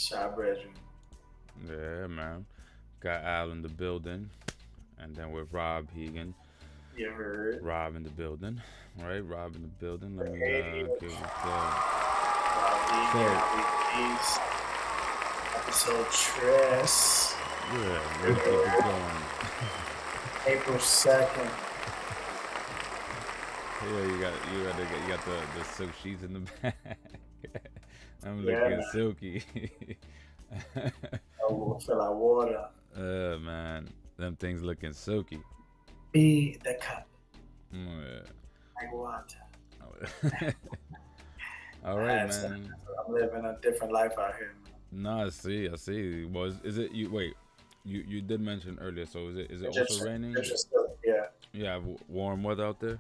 Shy Brethren. Yeah, man. Got Al in the building, and then with Rob Hegan. You heard. Rob in the building, right? Rob in the building. Let me Radio. give the plug. Rob Vegan, So ALBYBEATZ. Episode Tress. yeah, You let's keep it heard. going. April 2nd. Yeah, you got the silk sheets in the back. I'm Yeah, looking man. silky. Oh, fill our water. Man, them things looking silky. Be the cup. Mm, Like water. yeah. All I right, had to. man. I'm living a different life out here, man. No, I see, I see. Was is it you? Wait, you did mention earlier. So is it also Egyptian. raining? Egyptian still. Yeah. Yeah, warm weather out there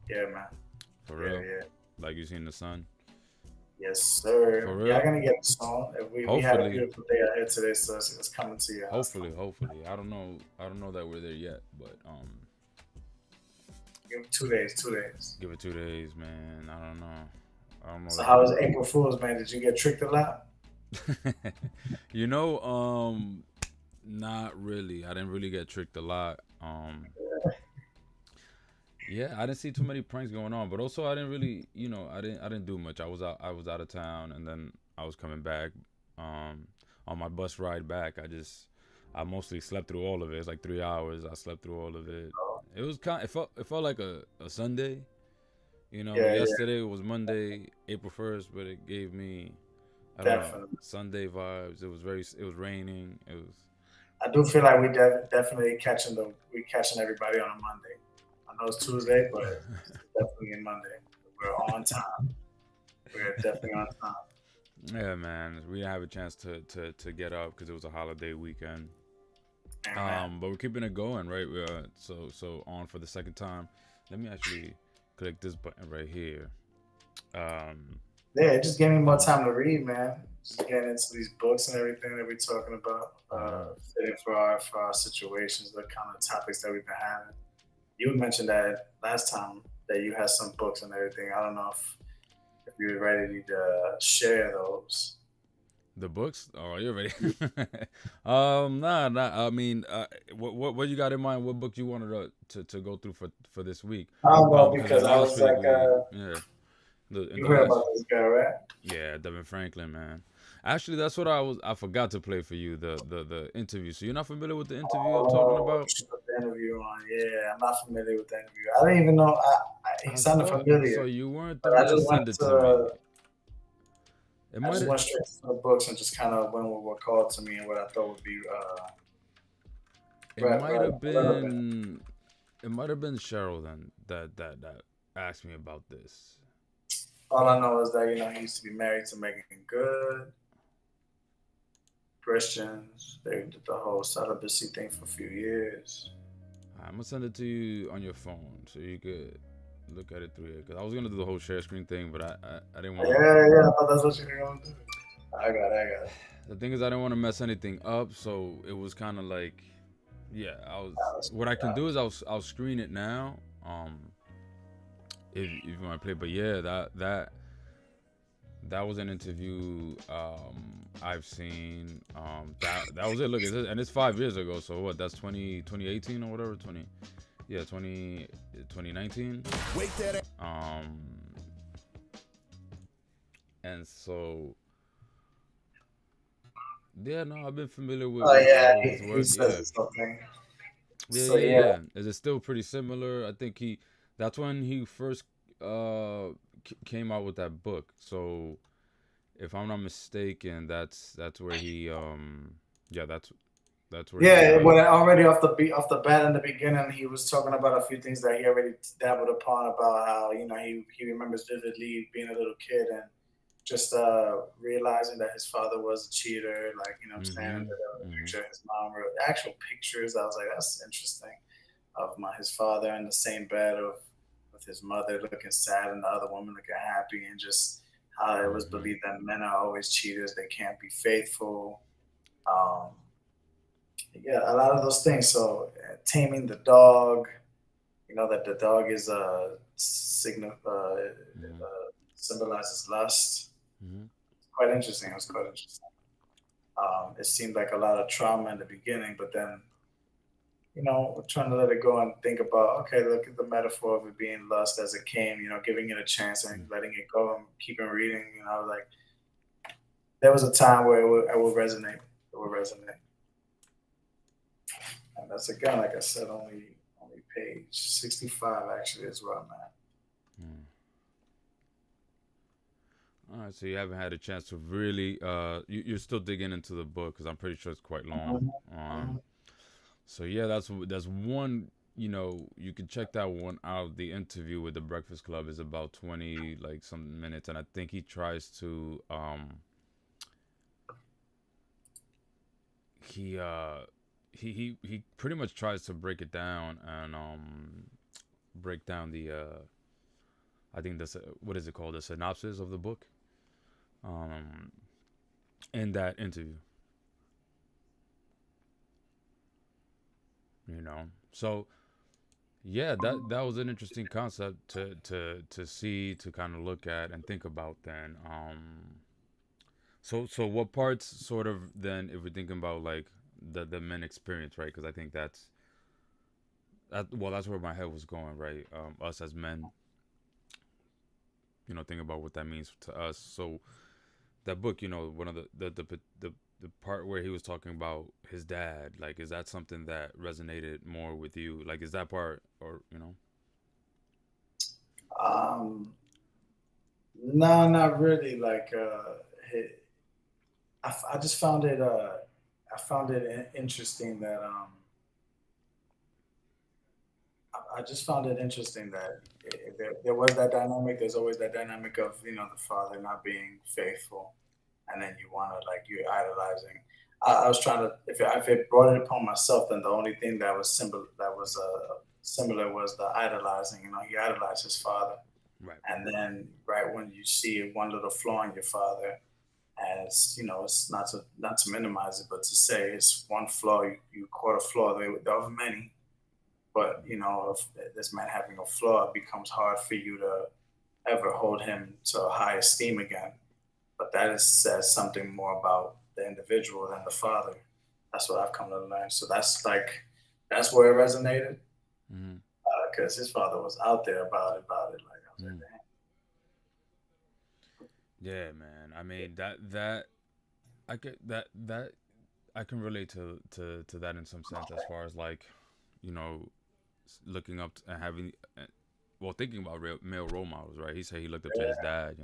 Yeah, man. for Yeah, real. yeah. Like you seen the sun. Yes, For sir. Y'all real. gonna get the song. We had a Hopefully, beautiful day out here today, so it's coming to your house. hopefully. I don't know. I don't know that we're there yet, but Give it 2 days. 2 days. give it 2 days, man. I don't know. I don't know So that how we're was there April Fool's, man? Did you get tricked a lot? yet. you know, not really. I didn't really get tricked a lot. Yeah, I didn't see too many pranks going on, but also I didn't really, I didn't do much. I was out of town, and then I was coming back. On my bus ride back, I mostly slept through all of it. It's like 3 hours. I slept through all of it. It was it felt like a Sunday. Yeah, yeah, Yesterday was Monday, April 1st, but it gave me, I don't know, definitely. Sunday vibes. It was raining. It was, I do feel like definitely catching everybody on a Monday. I know it's Tuesday, but it's definitely a Monday. We're on time. We're definitely on time. yeah, man. We didn't have a chance to get up because it was a holiday weekend. Amen. But we're keeping it going, right? So on for the second time. Let me actually click this button right here. Um, Yeah, it just gave me more time to read, man. Just getting into these books and everything that we're talking about, uh, fitting for our situations, the kind of topics that we've been having. You mentioned that last time that you had some books and everything. I don't know if you're ready to share those. the books. Oh, you're ready. Nah. I mean, what you got in mind? What book you wanted to go through for this week? Well, Because the because I last was week like, we yeah in you the heard last about this guy, right? yeah Devin Franklin, man. Actually, that's what I forgot to play for you the interview. So you're not familiar with the interview I'm talking Oh, about? she put the interview on. Yeah, I'm not familiar with the interview. I didn't even know. He I sounded thought so. familiar, You weren't the but I one to just went send it to me. to. It I might just have went straight to the books and just kind of went with what called to me and what I thought would be it might have relevant. been it might have been Cheryl then that asked me about this. All I know is that he used to be married to Megan Good, Christians. They did the whole celibacy thing for a few years. I'm gonna send it to you on your phone so you could look at it through here. Cause I was gonna do the whole share screen thing, but I didn't want to. Yeah, yeah. I thought that's what you were gonna do. I got it. The thing is, I didn't want to mess anything up, so it was kind of like, yeah. What I can do is I'll screen it now. If you want to play, but yeah, that was an interview I've seen. That was it. Look, and it's 5 years ago. So what? That's 2018 or whatever. 2019. Wake that. Um, and so yeah, no, I've been familiar Oh with a yeah, lot of his he work. Yeah, says something. yeah, So yeah, yeah, yeah. Is it still pretty similar? I think that's when he first came out with that book. So if I'm not mistaken, that's where he yeah, that's where he yeah. Well, already off the bat in the beginning, he was talking about a few things that he already dabbled upon about how he remembers vividly being a little kid and just realizing that his father was a cheater, like I'm saying, and mm-hmm, the mm-hmm, picture of his mom or actual pictures. I was like, that's interesting of his father in the same bed of with his mother looking sad and the other woman looking happy, and just how it was mm-hmm. believed that men are always cheaters, they can't be faithful. Um, yeah, a lot of those things. So taming the dog, that the dog is a symbolizes lust. Mm-hmm. quite interesting. It was quite interesting. It seemed like a lot of trauma in the beginning, but then trying to let it go and think about, okay, look at the metaphor of it being lust as it came, giving it a chance and Mm. letting it go and keeping reading. Like there was a time where it would resonate. It would resonate. And that's again, like I said, only page 65 actually is where I'm at. Mm. All right, so you haven't had a chance to really, you're still digging into the book because I'm pretty sure it's quite long. Mhm, Um, mhm. so yeah, that's one. You can check that one out. The interview with the Breakfast Club is about 20 like some minutes, and I think he tries to he uh he pretty much tries to break it down and break down the I think that's what is it called, the synopsis of the book um in that interview. So yeah, that was an interesting concept to see, to kind of look at and think about then. So what parts sort of then, if we're thinking about like the men experience, right? Because I think well, that's where my head was going, right? Us as men, think about what that means to us. So that book, one of the part where he was talking about his dad, like, is that something that resonated more with you? Like, is that part, or Um, no, not really. Like, I just found it. I found it interesting that I just found it interesting that there was that dynamic. There's always that dynamic of the father not being faithful, and then you want to like you're idolizing. I was trying to if it brought it upon myself, then the only thing that was similar was the idolizing. He idolized his father, right? and then right when you see one little flaw in your father, and it's not to minimize it, but to say it's one flaw, you caught a flaw. There were many, but if this man having a flaw, it becomes hard for you to ever hold him to a high esteem again. But says something more about the individual than the father. That's what I've come to learn. So that's where it resonated Mm-hmm. because his father was out there about it. Like I was like, Mm. Yeah, man. I mean that I could that I can relate to that in some sense, as far as like, you know, looking up and having, well, thinking about male role models, right? He said he looked up to his yeah, dad,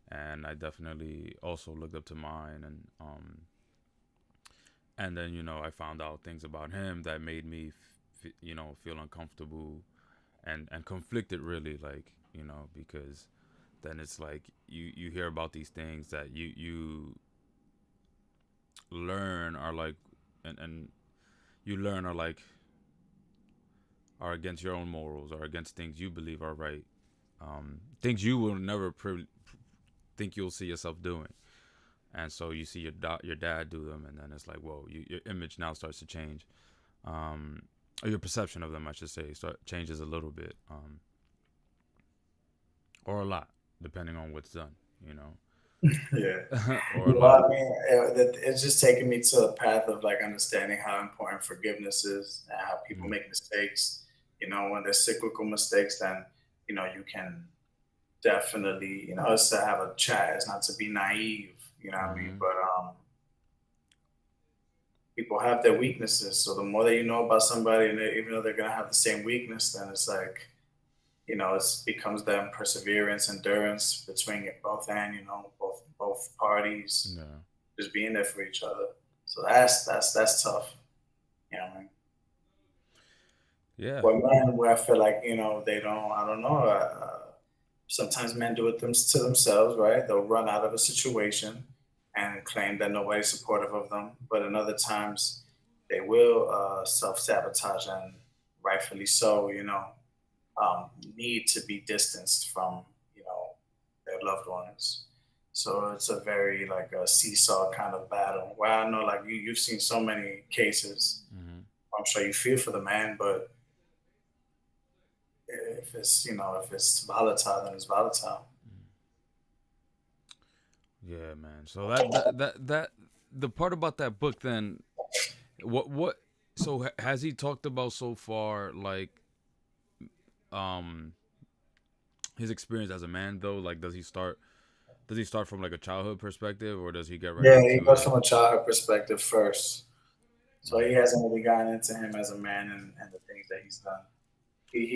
and I definitely also looked up to mine, and then I found out things about him that made me feel uncomfortable and conflicted, really, like, because then it's like you hear about these things that you learn are like, and you learn are like, are against your own morals, or against things you believe are right, things you will never think you'll see yourself doing. And so you see your dad do them, and then it's like, whoa, your image now starts to change, or your perception of them, I should say, changes a little bit, or a lot, depending on what's done, yeah. or a lot. Well, I mean, it's just taken me to a path of like understanding how important forgiveness is and how people Mm, make mistakes. When there's cyclical mistakes, then you can definitely, it's to have a chat. It's not to be naive. You know what I mean? mm-hmm. But people have their weaknesses. So the more that you know about somebody, and even though they're gonna have the same weakness, then it's like it becomes them perseverance, endurance between both and both parties Yeah. just being there for each other. So that's tough. What I mean? Yeah. But men, where I feel like they don't. I don't know. Sometimes men do it to themselves, right? They'll run out of a situation and claim that nobody's supportive of them. But in other times, they will self sabotage, and rightfully so. Need to be distanced from their loved ones. So it's a very like a seesaw kind of battle. Where I know like you've seen so many cases. Mm-hmm. I'm sure you feel for the man, but if it's volatile, then it's volatile. Yeah, man. So that the part about that book then, what so has he talked about so far, like, um his experience as a man though? Like, does he start from like a childhood perspective, or does he get right Yeah, he into goes it? from a childhood perspective first. So he Mm. hasn't really gotten into him as a man and the things that he's done.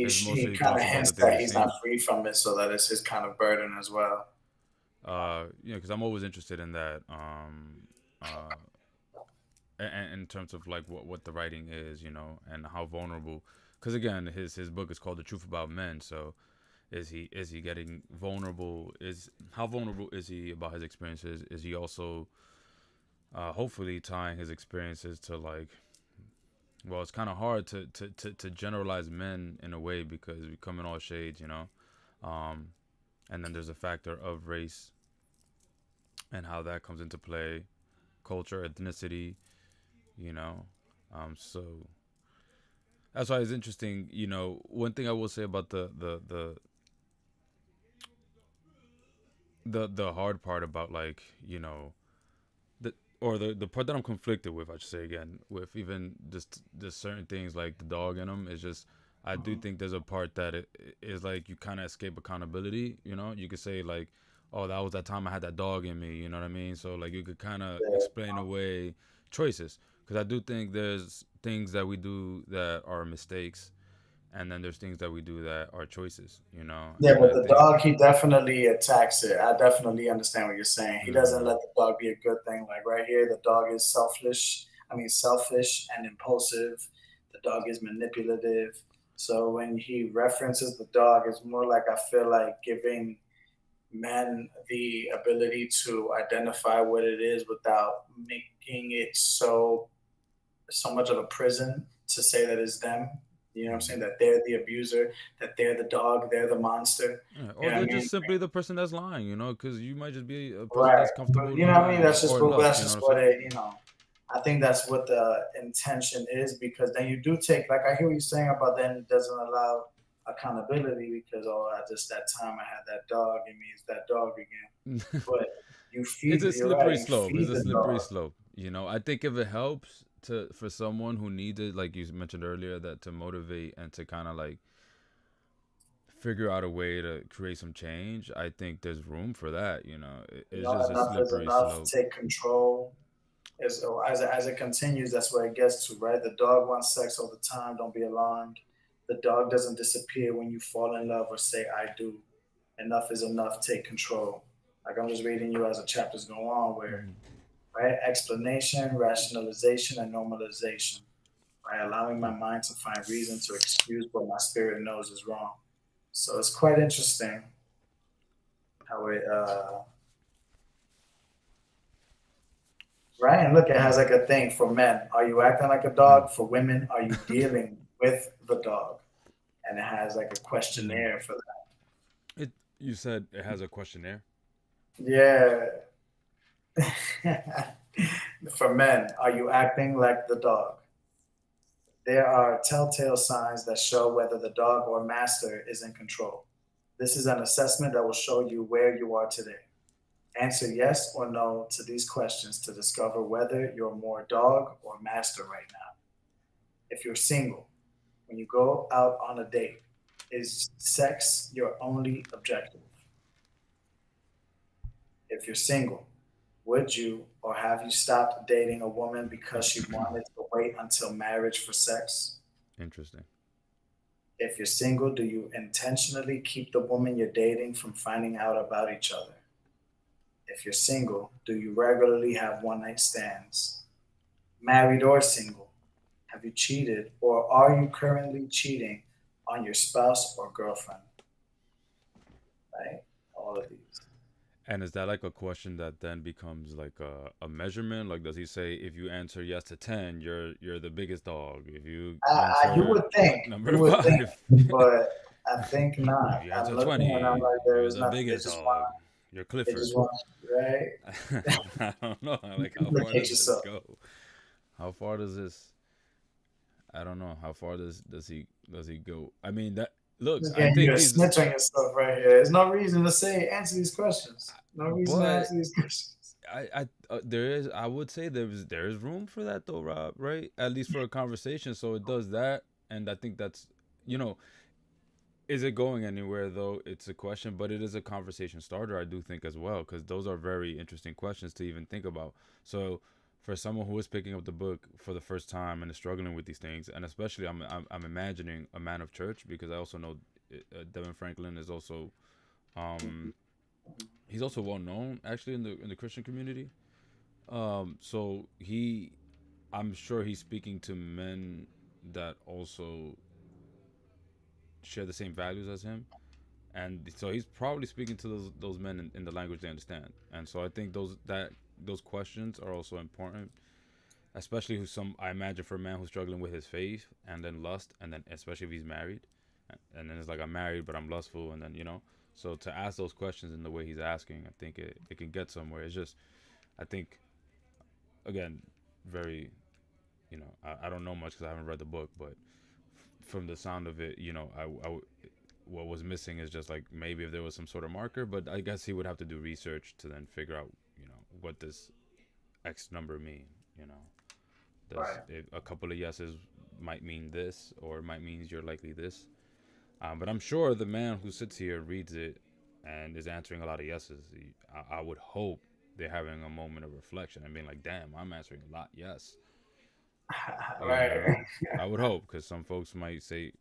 It's He mostly he kind of talks about hints the things that he's he's not seen. free from it, so that it's his kind of burden as well. Because I'm always interested in that. Uh, in terms of like what the writing is, and how vulnerable. Because again, his book is called The Truth About Men. So is he getting vulnerable? Is How vulnerable is he about his experiences? Is he also hopefully tying his experiences to, like, well, it's kind of hard to generalize men in a way because we come in all shades. Um, and then there's a factor of race and how that comes into play, culture, ethnicity, you know. So that's why it's interesting. One thing I will say about the hard part about, like, the or the part that I'm conflicted with, I should say again, with even just certain things like the dog in them, is just I do Mhm. think there's a part that it is like you kind of escape accountability. You could say like, oh, that was that time I had that dog in me. You know what I mean? So like you could kind of Yeah. explain away choices, because I do think there's things that we do that are mistakes, and then there's things that we do that are choices. Yeah, And but I the think. dog, he definitely attacks it. I definitely understand what you're saying. He doesn't Mm, let the dog be a good thing. Like right here, the dog is selfish. I mean, selfish and impulsive. The dog is manipulative. So when he references the dog, it's more like I feel like giving men the ability to identify what it is without making it so much of a prison to say that it's them. You know what I'm saying? mm. That they're the abuser, that they're the dog, they're the monster. Yeah, You or know what they're I mean? just simply the person that's lying, because you might just be a person Right. that's comfortable But you know what I mean? lying, That's or just in lust. that's You know what just I'm what saying? it. I think that's what the intention is because then you do take like I hear what you're saying about then it doesn't allow accountability because I just that time I had that dog and me it's that dog again. But you It's feed a you're right, slippery you slope. It's feed a the slippery dog. slope. I think if it helps for someone who needs it, like you mentioned earlier, that to motivate and to kind of like figure out a way to create some change, I think there's room for that. You It's know, just a enough is slippery enough. slope. Take control. As it continues, that's where it gets to, right? The dog wants sex all the time. Don't be alarmed. The dog doesn't disappear when you fall in love or say "I do." Enough is enough. Take control. Like I'm just reading you as the chapters go on, where Hmm. right explanation, rationalization, and normalization. Right, allowing my mind to find reason to excuse what my spirit knows is wrong. So it's quite interesting how it right? And look, it has like a thing for men. Are you acting like a Mm. dog? For women, are you dealing with the dog? And it has like a Mm. questionnaire for It. You said it has a questionnaire. that. Yeah. For men, are you acting like the dog? There are telltale signs that show whether the dog or master is in control. This is an assessment that will show you where you are today. Answer yes or no to these questions to discover whether you're more dog or master right now. If you're single, when you go out on a date, is sex your only objective? If you're single, would you or have you stopped dating a woman because she wanted to wait until marriage for sex? Interesting. If you're single, do you intentionally keep the woman you're dating from finding out about each other? If you're single, do you regularly have one night stands? Married or single, have you cheated or are you currently cheating on your spouse or girlfriend? Right? All of these. And is that like a question that then becomes like a measurement? Like, does he say if you answer yes to 10, you're the biggest dog? If you You answer would think, number you would think, five, but I think not. if you I'm answer looking and I'm 20, like, there you're is the nothing. biggest dog. You're They Clifford. just want, right? I don't know. Like, how far Implicate does this yourself. go? How far does this? I don't know. How far does he go? I mean that. look, Just I getting you think a these, snitch on yourself right here. There's no reason to say answer these questions. No reason to but answer these questions. there is, I would say there is room for that though, Rob. Right? At least for a conversation. So it does that, and I think that's, you know, is it going anywhere though? It's a question, but it is a conversation starter, I do think as well, because those are very interesting questions to even think about. So, for someone who is picking up the book for the first time and is struggling with these things, and especially I'm imagining a man of church, because I also know Devin Franklin is also um, he's also well known actually in the Christian community. So I'm sure he's speaking to men that also share the same values as him, and so he's probably speaking to those men in the language they understand. And so I think those questions are also important, especially who some I imagine for a man who's struggling with his faith and then lust, and then especially if he's married, and then it's like I'm married but I'm lustful, and then so to ask those questions in the way he's asking, I think it can get somewhere. It's just I think again very I don't know much because I haven't read the book, but from the sound of it, what was missing is just like maybe if there was some sort of marker, but I guess he would have to do research to then figure out, what this X number mean. You know, does Right. a couple of yeses might mean this, or it might mean you're likely this. But I'm sure the man who sits here reads it and is answering a lot of yeses. I would hope they're having a moment of reflection and being like, "Damn, I'm answering a lot yes." You know, Right. I would hope, because some folks might say,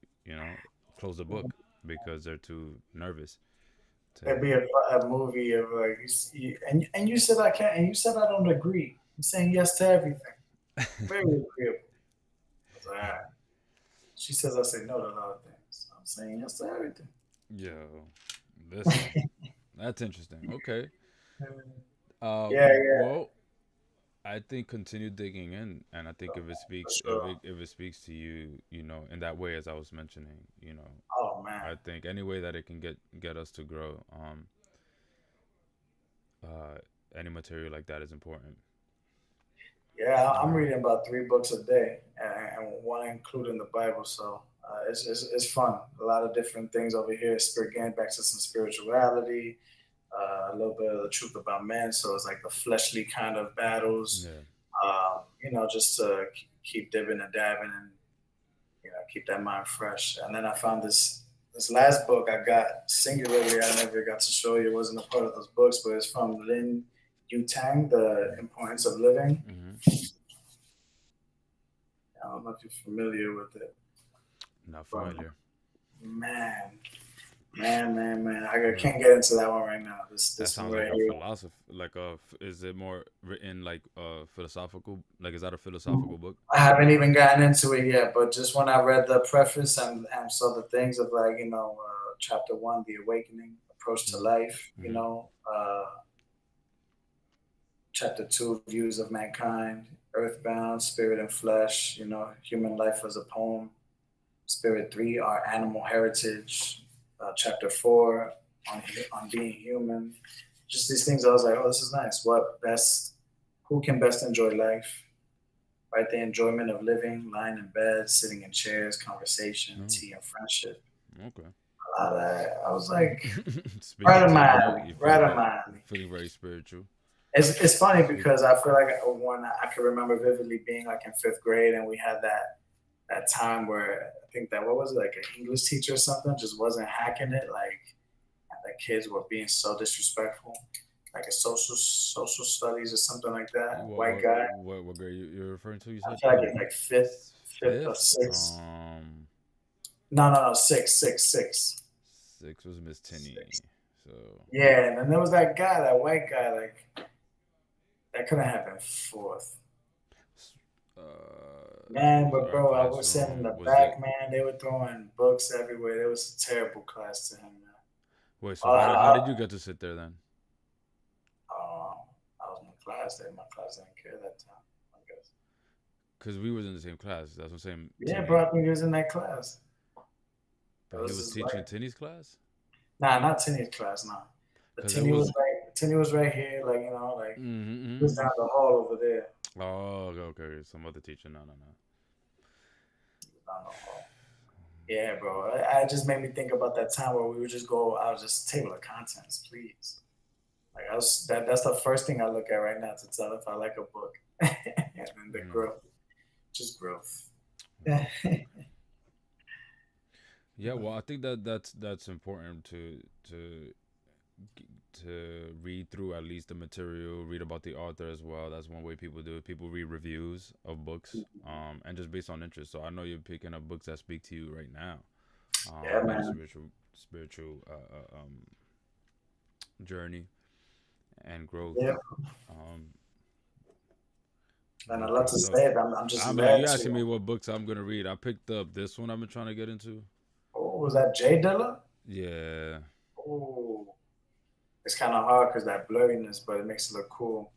close the book because they're too nervous to. It'd be a movie of like and you said I can't and you said I don't agree. I'm saying yes to everything. Very agreeable. I was like, all right. She says I say no to a lot of things. I'm saying yes to everything. Yo, listen, that's interesting. Okay. Yeah, yeah, Well, I think continue digging in, and I think if it for speaks, sure. if it speaks to you, in that way, as I was mentioning, Oh man. I think any way that it can get us to grow, uh, any material like that is important. Yeah, I'm Um, reading about 3 books a day, and one including the Bible. So it's fun. A lot of different things over here. Spirit getting back to some spirituality, a little bit of the truth about men. So it's like the fleshly kind of battles. yeah. Just to keep dipping and dabbing and keep that mind fresh. And then I found this last book I got singularly. I never got to show you. It wasn't a part of those books, but it's from Lin Yutang, The Importance of Living. Mm-hmm. I don't know if you're familiar with it, Not but familiar. man, man, I Well, can't get into that one right now. that This one sounds like right a here. philosophy. Like is it more written like philosophical? Like, is that a philosophical book? I haven't even gotten into it yet, but just when I read the preface and saw the things of like chapter one, the awakening approach to life, Mm-hmm. chapter two, views of mankind, earthbound, spirit and flesh, human life as a poem, spirit three, our animal heritage, chapter four, on being human. Just these things, I was like, oh, this is nice. Who can best enjoy life? Right, the enjoyment of living, lying in bed, sitting in chairs, conversation, Oh, tea and friendship. okay. A lot of that. I was like, Speaking right in to my you, alley, you right in my alley. feeling very spiritual. It's funny Speak. because I feel like when I can remember vividly being like in fifth grade and we had that time where I think that what was it, like an English teacher or something just wasn't hacking it, like the kids were being so disrespectful, like a social studies or something like that. What White what guy. what grade you're referring to? You I said feel like it's like fifth or fifth. sixth. No, six. Six was Miss Tinney. Six. So Yeah, and then there was that guy, that white guy, like that couldn't have been fourth. Man, but our bro, I class was sitting in the was it? back, man. They were throwing books everywhere. It was a terrible class to him, man. Wait, so Uh, how did I, you get to sit there then? I was in class there. My class didn't care that time, I guess. Because we was in the same class. That's what I'm saying. Yeah, Tinney, bro, I think he was in that class. It but he was was just teaching like, Tinney's class. nah, not Tinny's class, nah. The Because it Tinny was was. right. Tinny was right here, like like he was Mm-hmm. down the hall over there. Oh, okay, okay. Some other teacher. No, no, no. He was down the hall. Yeah, bro. I just made me think about that time where we would just go. I was just table of contents, please. Like I was that's the first thing I look at right now to tell if I like a book, and then the Mm. growth, just growth. Mm. Yeah, well, I think that that's important to read through at least the material, read about the author as well. That's one way people do it. People read reviews of books, and just based on interest. So I know you're picking up books that speak to you right now, Yeah, in your man. spiritual journey and growth. Yeah, Um, and I that's love good to stuff. say it. I'm just I'm like, led you to. asking me what books I'm gonna read. I picked up this one I've been trying to get into. Oh, was that Jay Dilla? Yeah, Oh, it's kind of hard because that blurriness, but it makes it look cool.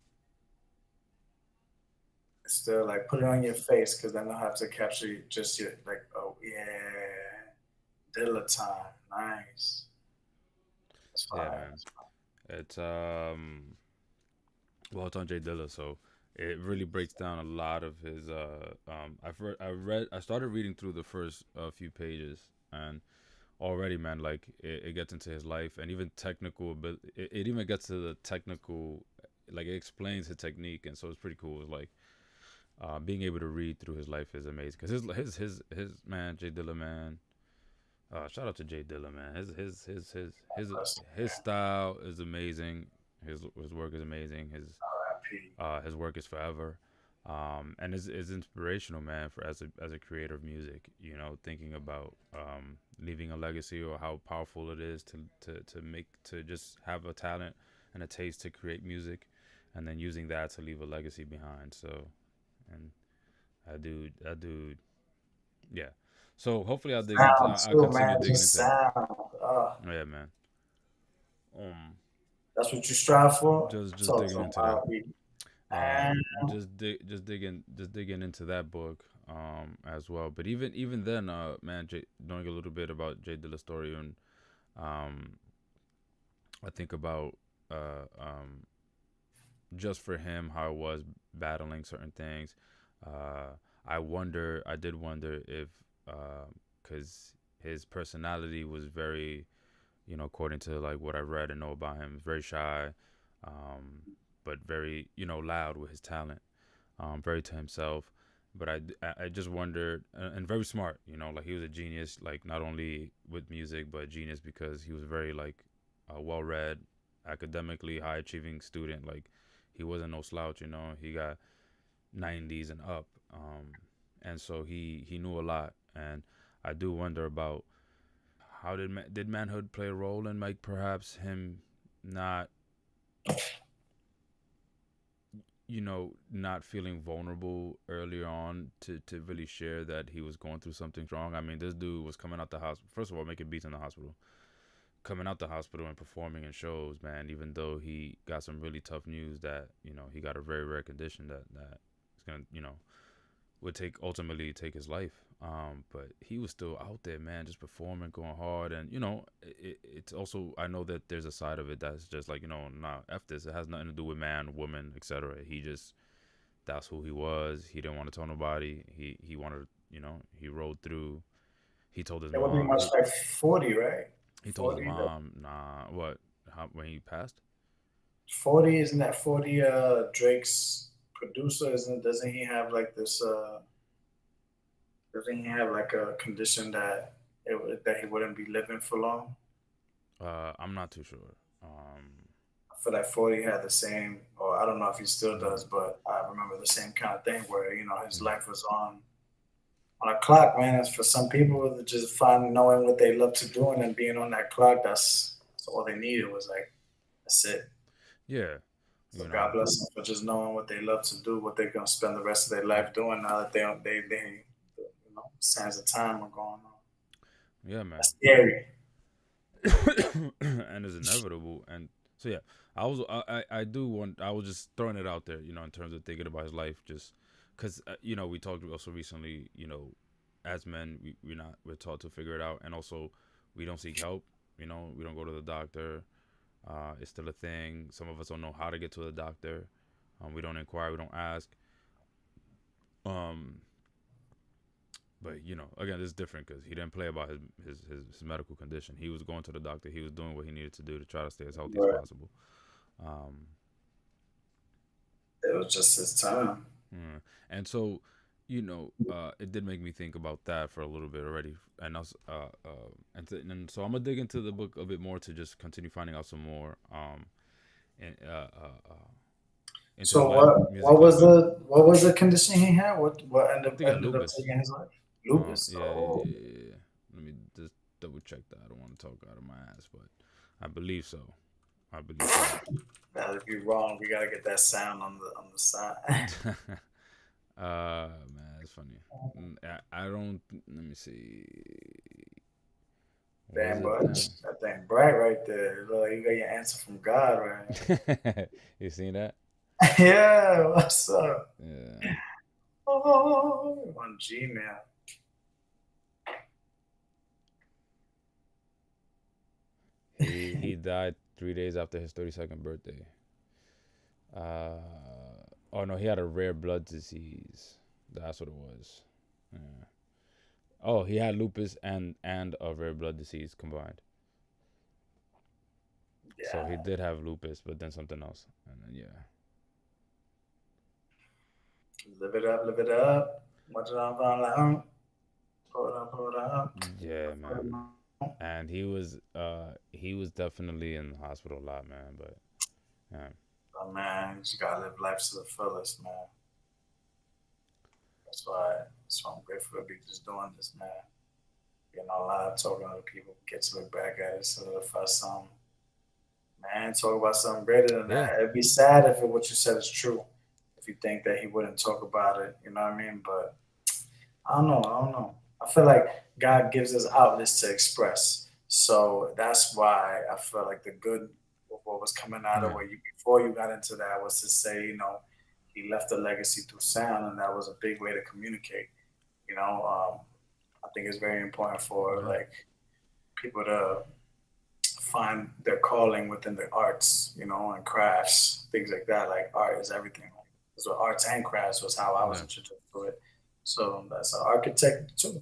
It's still like put it on your face because then I'll have to capture just your like, oh yeah, Dilla time, nice. That's yeah, fine. man. It's well, it's on Jay Dilla, so it really breaks down a lot of his. I started reading through the first few pages, and already, man, like it gets into his life and even technical, but it even gets to the technical, like it explains his technique, and so it's pretty cool. It's like being able to read through his life is amazing because his man, Jay Dilla, man. Shout out to Jay Dilla, man. His style is amazing. His work is amazing. R.I.P. His work is forever, and is inspirational, man. For as a creator of music, you know, thinking about leaving a legacy or how powerful it is to make to just have a talent and a taste to create music, and then using that to leave a legacy behind. So, and that dude, yeah. So hopefully I'll dig into. Sound I too, continue man. digging Just into. sound. Yeah, man. Um, That's what you strive for. just Talk digging to him, into that. R.I.P. Uh, And just digging into that book as well. But even then, man, knowing a little bit about Jay Dilla's story, and um I think about just for him how it was battling certain things. Uh, I did wonder if because his personality was very, you know, according to like what I read and know about him, very shy, um, but very, you know, loud with his talent, very to himself. But I just wondered, and very smart, you know, like he was a genius, like not only with music, but genius because he was very like well read, academically high achieving student. Like he wasn't no slouch, you know. He got 90s and up, and so he knew a lot. And I do wonder about how did manhood play a role in like perhaps him not, you know, not feeling vulnerable earlier on to really share that he was going through something wrong. I mean, this dude was coming out the hospital. First of all, making beats in the hospital, coming out the hospital and performing in shows, man. Even though he got some really tough news that, you know, he got a very rare condition that is gonna, you know, would take ultimately take his life. But he was still out there, man, just performing, going hard, and you know, it's also I know that there's a side of it that's just like, you know, nah, f this. It has nothing to do with man, woman, etc. He just that's who he was. He didn't want to tell nobody. He wanted, you know, he rode through. He told his it would be mom. much like 40, right? He told his 40, mom, nah, what? How, when he passed? 40, isn't that 40 Drake's producer? Isn't doesn't he have like this doesn't he have like a condition that that he wouldn't be living for long? I'm not too sure. I feel like 40 had the same, or I don't know if he still Mm, does, but I remember the same kind of thing where, you know, his mm, life was on a clock, man. And for some people, just find knowing what they love to do and then being on that clock, that's all they needed was like, that's it. yeah, So you God know, bless them for just knowing what they love to do, what they're gonna spend the rest of their life doing now that they you know, sands of time are going on. yeah, man. That's scary. And it's inevitable. And so yeah, I do want I was just throwing it out there, you know, in terms of thinking about his life, just because you know we talked also recently, you know, as men we're taught to figure it out, and also we don't seek help, you know, we don't go to the doctor. It's still a thing. Some of us don't know how to get to the doctor. We don't inquire, we don't ask. Um, But you know, again, it's different because he didn't play about his medical condition. He was going to the doctor. He was doing what he needed to do to try to stay as healthy as Right. possible. Um, It was just his time. mm. And so, you know, it did make me think about that for a little bit already. And also, and so I'm gonna dig into the book a bit more to just continue finding out some more. And into So why music what came was back. the condition he had? What I think he had ended up lupus. taking his life? Lupus. Yeah, yeah, Oh, yeah, yeah, yeah. Let me just double check that. I don't want to talk out of my ass, but I believe so. I believe so. that'd be wrong. We gotta get that sound on the side. Man, it's funny. I don't. Let me see. Was Damn, it bro, now? that thing bright right there. Look like you got your answer from God right You seen that? now. Yeah, what's up? Yeah. Oh, on Gmail. He died 3 days after his 32nd birthday. Uh, oh no, he had a rare blood disease. That's what it was. Yeah. Oh, he had lupus and a rare blood disease combined. So he Yeah, did have lupus, but then something else, and then yeah, live it up, live it up. What did I find out? Pull it up. yeah, man. And he was definitely in the hospital a lot, man. But yeah, Oh, man, you just gotta live life to the fullest, man. That's why I'm grateful to be just doing this, man. Getting all out, talking to other people, get to look back at it, solidify something. Man, talk about something greater than yeah, that. It'd be sad if what you said is true. If you think that he wouldn't talk about it, you know what I mean? But I don't know. I don't know. I feel like God gives us outlets to express. So that's why I feel like the good of what was coming out of yeah, where you before you got into that was to say, he left a legacy through sound, and that was a big way to communicate. I think it's very important for yeah, like people to find their calling within the arts, and crafts, things like that. Like art is everything. So arts and crafts was how I was yeah, introduced to it. So that's an architect too.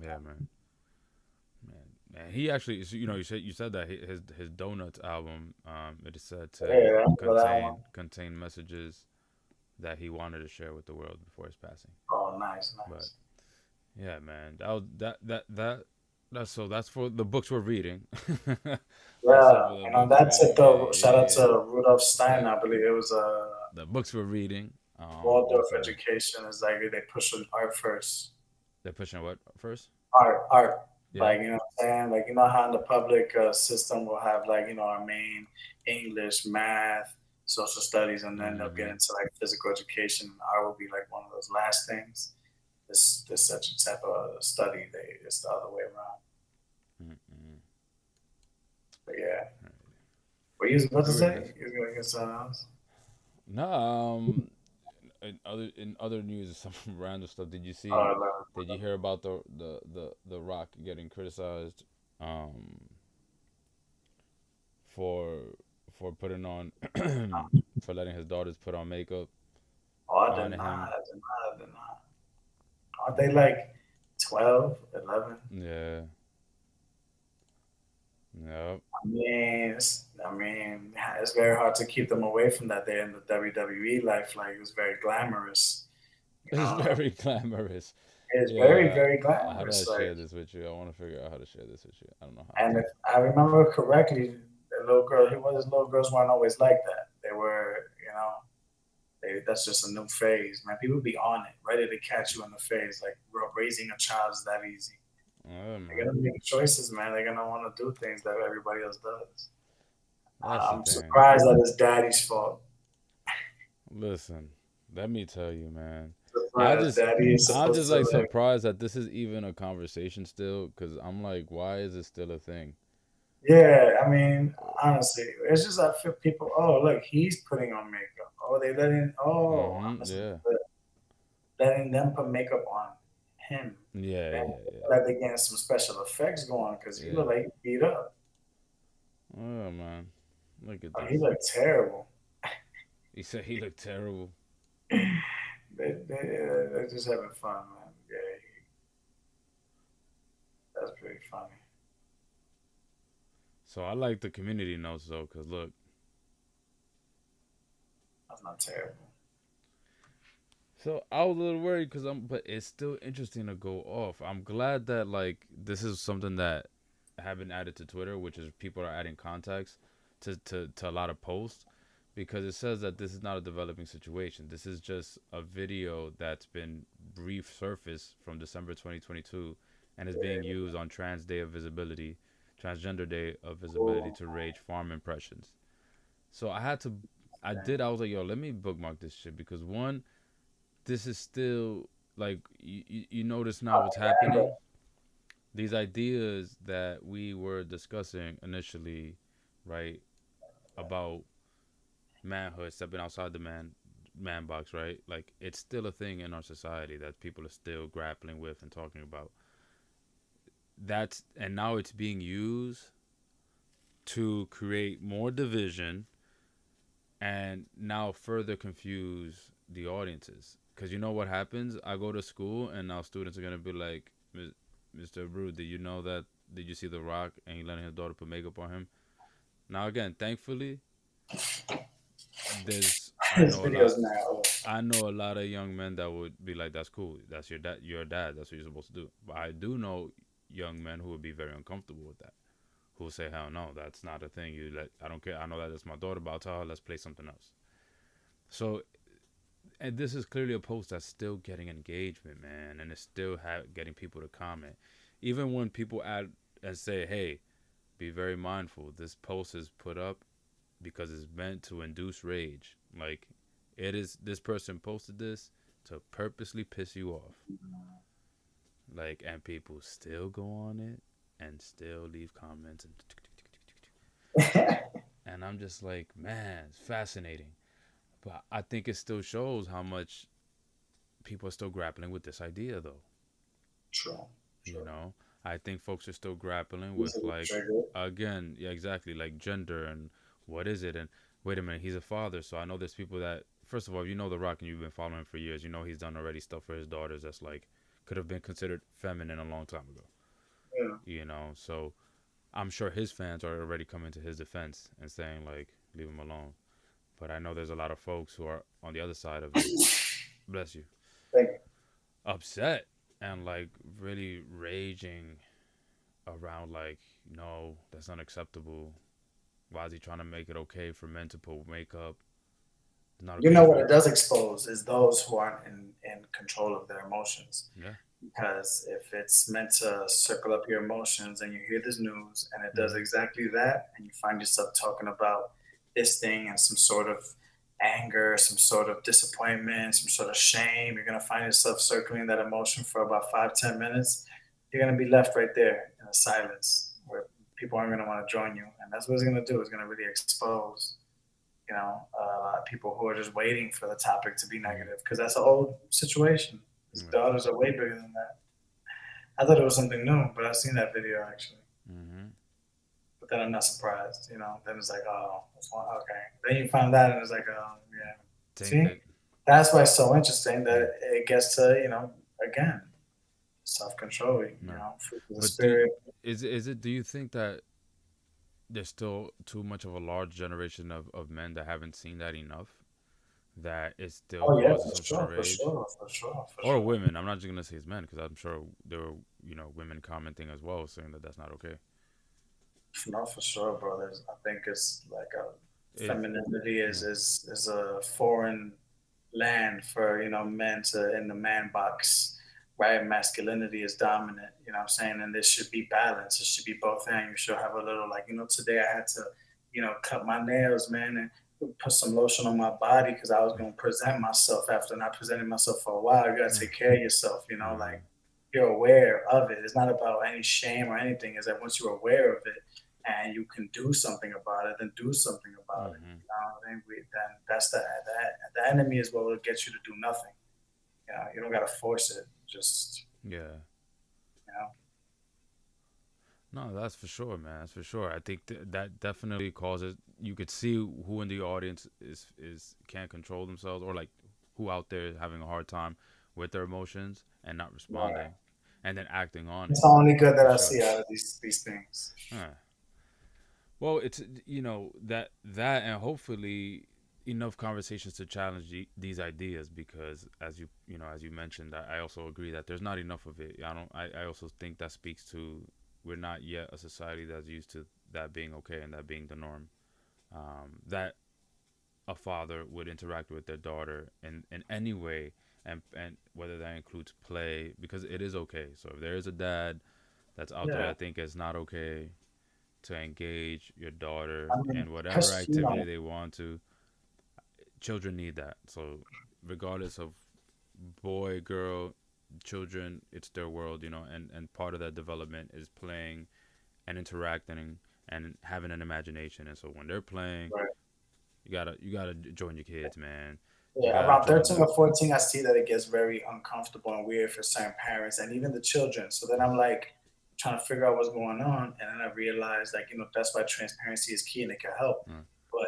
yeah, man. Man, he actually, you know, you said that his Donuts album, it is said to Yeah, for that one. contain messages that he wanted to share with the world before his passing. Oh, nice, But nice. yeah, man, that was that's so that's for the books we're reading. That's it Yeah, for the books we're that's it reading. Yeah, though. yeah, Shout out yeah, yeah. to Rudolph Stein. Yeah. I believe it was The books we're reading. Waldorf Definitely. education is like they push art first. They're pushing what first? Art. Yeah. Like, you know what I'm saying? Like, you know how in the public system we'll have, like, our main English, math, social studies, and then they'll get Mm-hmm. into like physical education. Art will be like one of those last things. This such a type of study. It's the other way around. Mm-mm. But yeah. What you was about to Very nice. say? You was gonna get something else? No, in other news, some random stuff. Oh, no. Did you hear about the Rock getting criticized, um, for putting on for letting his daughters put on makeup Oh, I did on not. him? I did not. I did not. Aren't they like 12, 11? Yeah. Yep. It's very hard to keep them away from that. They're in the WWE life. Like, it was very glamorous. You It's know, very glamorous. it's very, Yeah. very How do I glamorous. Like, share this with you? I want to figure out how to share this with you. I don't know how and to. if I remember correctly, the little girl, his little girls weren't always like that. They were, that's just a new phase, man. People be on it, ready to catch you in the phase. Like, raising a child is that easy. Oh They're man, gonna make choices, man. They're gonna want to do things that everybody else does. that's the I'm thing. surprised that it's daddy's fault. Listen, let me tell you, man. I Surprised just, daddy is I'm supposed just to like like. surprised that this is even a conversation still. Cause I'm like, why is it still a thing? Yeah, honestly, it's just I feel people. Oh, look, he's putting on makeup. Oh, they letting. Oh, I Mm-hmm. Yeah. misunderstood. Letting them put makeup on him. Yeah. Then Yeah. Yeah. like they getting some special effects going because he Yeah. looked like he beat up. Oh man, look at Oh, he this. looked terrible. He said he looked terrible. They're just having fun, man. funny. So I like the community notes though, cause look, That's not terrible. so I was a little worried because but it's still interesting to go off. I'm glad that like this is something that have been added to Twitter, which is people are adding context to a lot of posts because it says that this is not a developing situation. This is just a video that's been brief surface from December 2022 and is being Yeah. used on Transgender Day of Visibility Cool. to rage farm impressions. So I was like, yo, let me bookmark this shit because one, this is still like you notice now what's Propaganda. happening. These ideas that we were discussing initially, right, about manhood, stepping outside the man box, right? Like it's still a thing in our society that people are still grappling with and talking about. And now it's being used to create more division and now further confuse the audiences. Because you know what happens? I go to school and now students are going to be like, Mr. Brew, did you know that? Did you see The Rock and he letting his daughter put makeup on him? Now, again, thankfully, there's, His videos now. I know a lot of young men that would be like, that's cool. That's your dad. You're a dad. That's what you're supposed to do. But I do know young men who would be very uncomfortable with that. Who will say, hell no, that's not a thing. I don't care. I know that it's my daughter, but I'll tell her, let's play something else. So and this is clearly a post that's still getting engagement, man, and it's still getting people to comment. Even when people add and say, "Hey, be very mindful. This post is put up because it's meant to induce rage. Like, it is. This person posted this to purposely piss you off. Like, and people still go on it and still leave comments and I'm just like, man, it's fascinating. But I think it still shows how much people are still grappling with this idea, though. True. You True. know, I think folks are still grappling with Easily like, triggered. again, yeah, exactly, like gender and what is it, and wait a minute, he's a father, so I know there's people that, first of all, you know The Rock and you've been following him for years, you know he's done already stuff for his daughters that's like could have been considered feminine a long time ago. Yeah. You know, so I'm sure his fans are already coming to his defense and saying like, leave him alone. But I know there's a lot of folks who are on the other side of it. Bless you. Thank you. Upset and like really raging around like, no, that's unacceptable. Why is he trying to make it okay for men to put makeup? It's not You okay know for what it does expose is those who aren't in control of their emotions. yeah. Because if it's meant to circle up your emotions and you hear this news and it does Mm-hmm. exactly that, and you find yourself talking about this thing and some sort of anger, some sort of disappointment, some sort of shame, you're gonna find yourself circling that emotion for about 5, 10 minutes. You're gonna be left right there in a silence where people aren't gonna want to join you, and that's what it's gonna do. It's gonna really expose, people who are just waiting for the topic to be Mm-hmm. negative because that's an old situation. His Yeah. daughters are way bigger than that. I thought it was something new, but I've seen that video actually. Mm-hmm. But then I'm not surprised, Then it's like, oh, that's one, okay. Then you find that, and it's like, oh, yeah. Think See, that that's why it's so interesting yeah. that it gets to, again, self control. No. Fruit of the But spirit. is it do you think that there's still too much of a large generation of men that haven't seen that enough? That it still Oh yeah, causes for some sort of sure, for rage? sure, for sure, for Or sure. women. I'm not just gonna say it's men because I'm sure there were women commenting as well saying that that's not okay. No, for sure, brothers. I think it's like It femininity is yeah. is is a foreign land for men to in the man box, right? Masculinity is dominant. What I'm saying, and this should be balanced. It should be both, and you should have a little like today I had to cut my nails, man, and put some lotion on my body because I was gonna present myself after not presenting myself for a while. You gotta take care of yourself, Yeah. like you're aware of it. It's not about any shame or anything. Is that once you're aware of it and you can do something about it, then do something about it. Mm-hmm. Then that's the enemy is what will get you to do nothing. You don't gotta force it. Just Yeah. you know. No, that's for sure, man. That's for sure. I think that definitely causes. You could see who in the audience is can't control themselves, or like who out there is having a hard time with their emotions and not Right. responding. and then acting on It's it the only good that for I sure. see out of these things. Huh. Well, it's that and hopefully enough conversations to challenge these ideas because as you mentioned, I also agree that there's not enough of it. I also think that speaks to we're not yet a society that's used to that being okay and that being the norm. That a father would interact with their daughter in any way, and whether that includes play, because it is okay. So if there is a dad that's out there Yeah, that think it's not okay to engage your daughter I mean, in whatever because activity they want to, children need that. So regardless of boy, girl, children, it's their world, and part of that development is playing and interacting and having an imagination. And so when they're playing, right. you gotta join your kids, man. You Yeah, gotta around join 13 them. or 14, I see that it gets very uncomfortable and weird for certain parents and even the children. So then I'm like trying to figure out what's going on. And then I realized, like, that's why transparency is key and it can help. Mm. But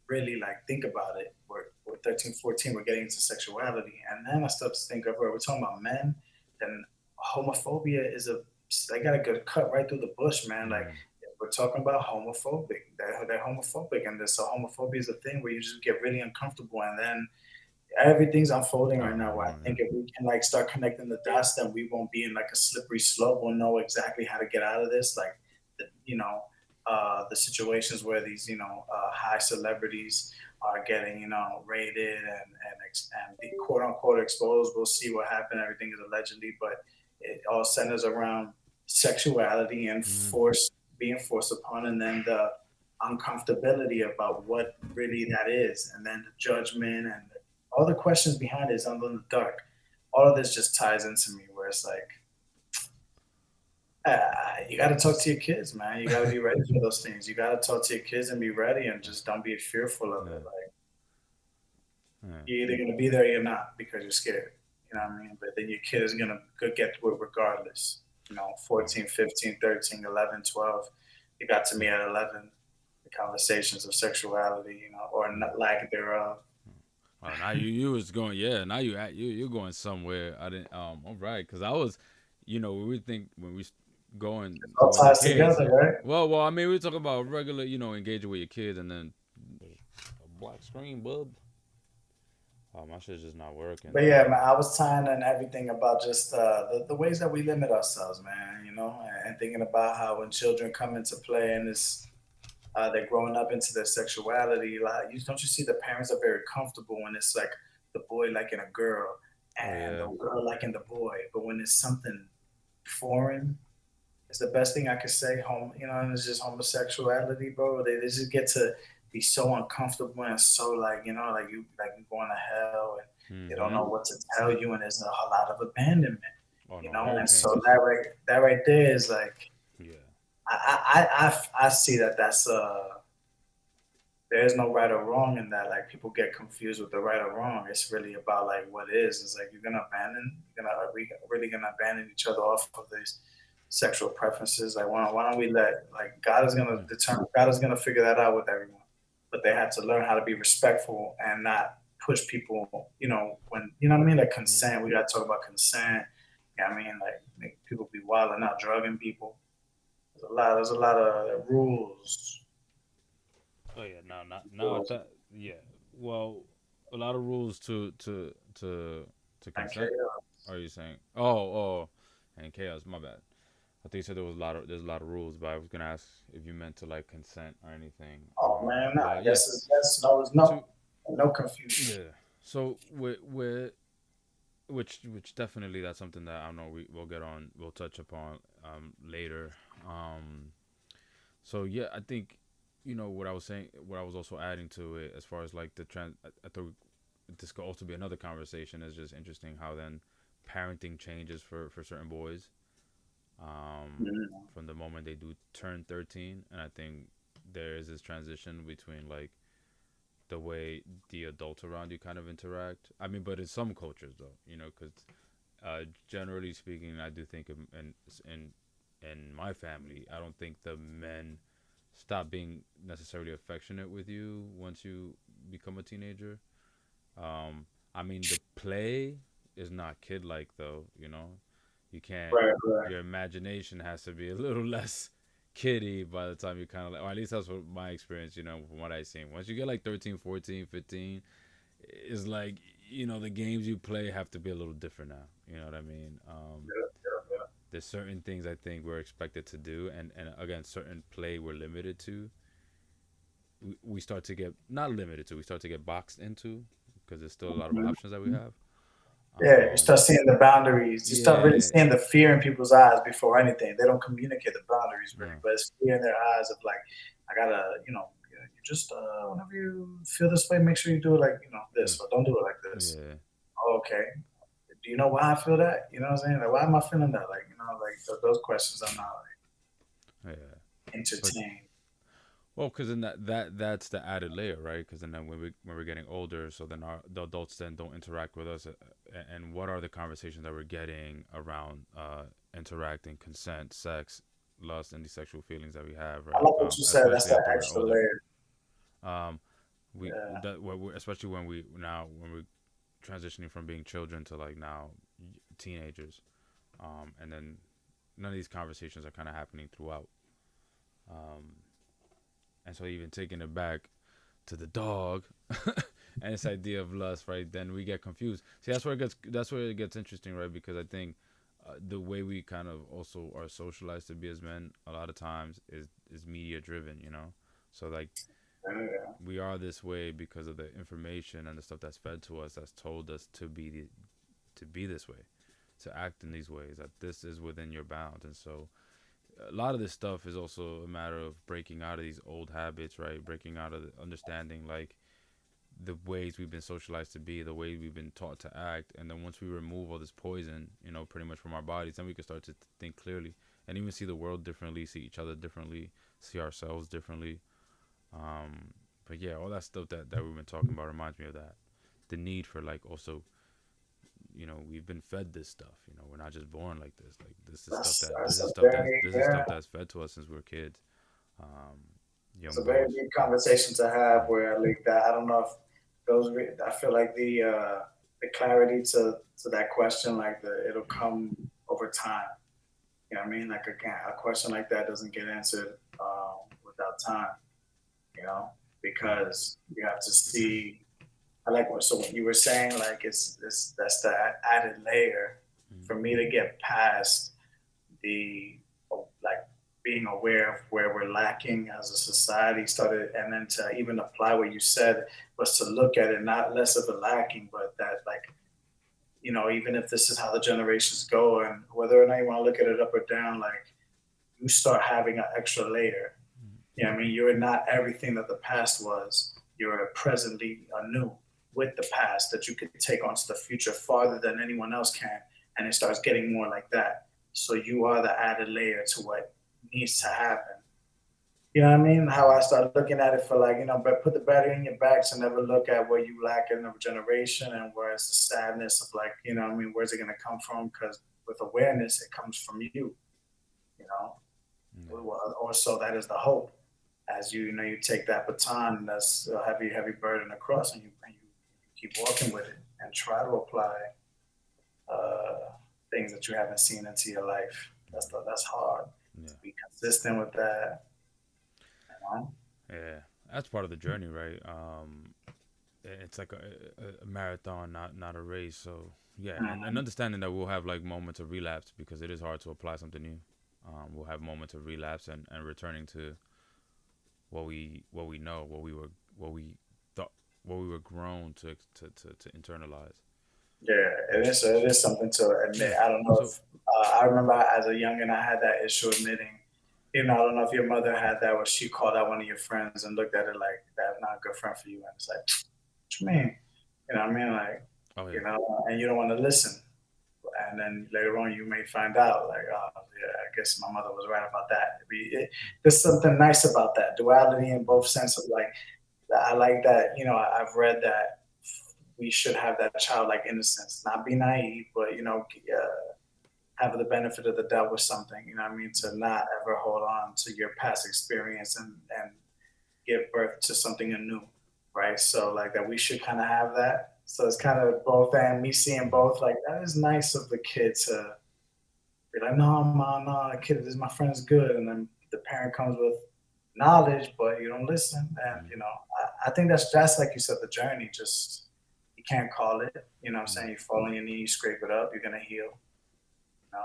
really, like, think about it. We're 13, 14, we're getting into sexuality. And then I start to think of where we're talking about men, then homophobia they got a good cut right through the bush, man. Like, Mm. we're talking about homophobic. They're homophobic. And so homophobia is a thing where you just get really uncomfortable and then everything's unfolding right now. Where I Yeah. think if we can like start connecting the dots, then we won't be in like a slippery slope. We'll know exactly how to get out of this. Like, the situations where these high celebrities are getting raided and the quote unquote exposed. We'll see what happened. Everything is allegedly, but it all centers around sexuality and Mm. being forced upon, and then the uncomfortability about what really that is, and then the judgment and all the questions behind it is under the dark. All of this just ties into me where it's like, you got to talk to your kids, man. You got to be ready for those things. You got to talk to your kids and be ready and just don't be fearful of it. Yeah. Like, Yeah. you're either going to be there or you're not because you're scared. You know what I mean? But then your kid is going to get to it regardless. 14, 15, 13, 11, 12. You got to me at 11. The conversations of sexuality, or Yeah. not lack thereof. Oh, now you was going, yeah. Now you're going somewhere. I didn't. All right, because I was, when we going It all with the ties kids. together, right? Well, I mean, we talk about regular, engaging with your kids, and then a black screen, bub. Oh, my shit's just not working. But yeah, man, I was tying in everything about just the ways that we limit ourselves, man. And thinking about how when children come into play and they're growing up into their sexuality. Like, don't you see the parents are very comfortable when it's like the boy liking a girl Oh and yeah. the girl liking the boy, but when it's something foreign, it's the best thing I could say. And it's just homosexuality, bro. They just get to be so uncomfortable and so like you going to hell and they don't Mm-hmm. know what to tell you and there's a lot of abandonment, On the whole and so campus. that right there is like Yeah. I see that's there is no right or wrong in that. Like people get confused with the right or wrong. It's really about like what is. It's like are we really gonna abandon each other off of these sexual preferences? Like why don't we let like Yeah. God is gonna figure that out with everyone. But they had to learn how to be respectful and not push people, when what I mean, like Mm. consent. We gotta talk about consent. I mean, like make people be wild and not drugging people. There's a lot of rules. Oh yeah. Now at that. Yeah. Well, a lot of rules to Okay. consent. Are you saying? Oh, and chaos. My bad. I think you said there's a lot of rules, but I was gonna ask if you meant to like consent or anything. Oh man, nah, I But yeah, guess it's no to no confusion. yeah. So with which definitely that's something that I know we'll touch upon later. Um, so yeah, I think what I was saying, what I was also adding to it as far as like the trend. I thought this could also be another conversation. It's just interesting how then parenting changes for certain boys Mhm. from the moment they do turn 13, and I think there is this transition between like the way the adults around you kind of interact. I mean, but in some cultures though, because generally speaking, I do think in my family, I don't think the men stop being necessarily affectionate with you once you become a teenager. I mean, the play is not kid like though. You can't. Right, right. Your imagination has to be a little less kiddie by the time you kind of like, or at least that's what my experience, from what I've seen. Once you get like 13, 14, 15, it's like, the games you play have to be a little different now. You know what I mean? Yeah, yeah, yeah. There's certain things I think we're expected to do, and again, certain play we're limited to. We start to get not limited to. We start to get boxed into because there's still a lot of options that we have. Yeah, you start seeing the boundaries. You start really Yeah, seeing the fear in people's eyes before anything. They don't communicate the boundaries really, no, but it's fear in their eyes of like, I gotta, you just whenever you feel this way, make sure you do it like mm, this, or don't do it like this. yeah, Oh, okay. Do you know why I feel that? You know what I'm saying? Like, why am I feeling that? Like, like those questions I'm not like yeah. But entertained. well, because then that's the added layer, right? Because then when we're getting older, so then the adults then don't interact with us, and what are the conversations that we're getting around interacting, consent, sex, lust, and these sexual feelings that we have, I right? like what you said. That's Especially that after we're extra older. layer. Um, we Yeah. that especially when we're transitioning from being children to like now teenagers, and then none of these conversations are kind of happening throughout. Um, and so even taking it back to the dog and this idea of lust, right? Then we get confused. See, that's where it gets interesting, right? Because I think the way we kind of also are socialized to be as men a lot of times is media driven, So like Yeah. we are this way because of the information and the stuff that's fed to us that's told us to be this way, to act in these ways, that this is within your bounds. And so a lot of this stuff is also a matter of breaking out of these old habits, right? Breaking out of the understanding like the ways we've been socialized to be, the way we've been taught to act, and then once we remove all this poison, pretty much from our bodies, then we can start to think clearly and even see the world differently, see each other differently, see ourselves differently. But yeah, all that stuff that we've been talking about reminds me of that. The need for like also, we've been fed this stuff. We're not just born like this. Like this is stuff That's that this that's is a stuff that very this is yeah. stuff that's fed to us since we were kids, um, It's young a very boys. deep conversation to have Mm. where like that. I don't know if I feel like the clarity to that question, like it'll come over time. You know what I mean? Like again, a question like that doesn't get answered without time. You know, Yeah. because you have to see. I like what so what you were saying. Like it's that's the added layer Mm. for me to get past the like being aware of where we're lacking as a society started, and then to even apply what you said was to look at it not less of a lacking but that like even if this is how the generations go and whether or not you want to look at it up or down, like you start having an extra layer. Mm. I mean, you're not everything that the past was. You're presently anew with the past that you could take onto the future farther than anyone else can. And it starts getting more like that. So you are the added layer to what needs to happen. You know what I mean? How I started looking at it for like, but put the battery in your back to never look at where you lack in the generation and where's the sadness of like, what I mean, where's it going to come from? Because with awareness, it comes from you know, Yeah. or so that is the hope. As you take that baton and that's a heavy, heavy burden across, and you keep walking with it and try to apply uh, things that you haven't seen into your life. That's hard Yeah. to be consistent with that. You know? Yeah. That's part of the journey, right? It's like a marathon, not a race. So yeah, and Mhm. understanding that we'll have like moments of relapse because it is hard to apply something new. We'll have moments of relapse and returning to what we know, what we thought, what we were grown to internalize. Yeah, it is something to admit. Yeah. I don't know So if I remember as a youngin I had that issue admitting. I don't know if your mother had that where she called out one of your friends and looked at it like that's not a good friend for you, and it's like, what you mean? You know what I mean? Like, oh yeah. and you don't want to listen. And then later on, you may find out, like, oh, yeah, I guess my mother was right about that. There's something nice about that duality in both sense of like, I like that. I've read that we should have that childlike innocence, not be naive, but have the benefit of the doubt with something. You know what I mean? To not ever hold on to your past experience and give birth to something anew, right? So like that, we should kind of have that. So it's kind of both, and me seeing Mm-hmm. both, like that is nice of the kid to Be like, no, mom, no, the kid, this my friend's good, and then the parent comes with knowledge, but you don't listen, and Mm, I think that's like you said, the journey. Just you can't call it. You know what I'm mm, saying? You fall on your knee, you scrape it up, you're gonna heal. No,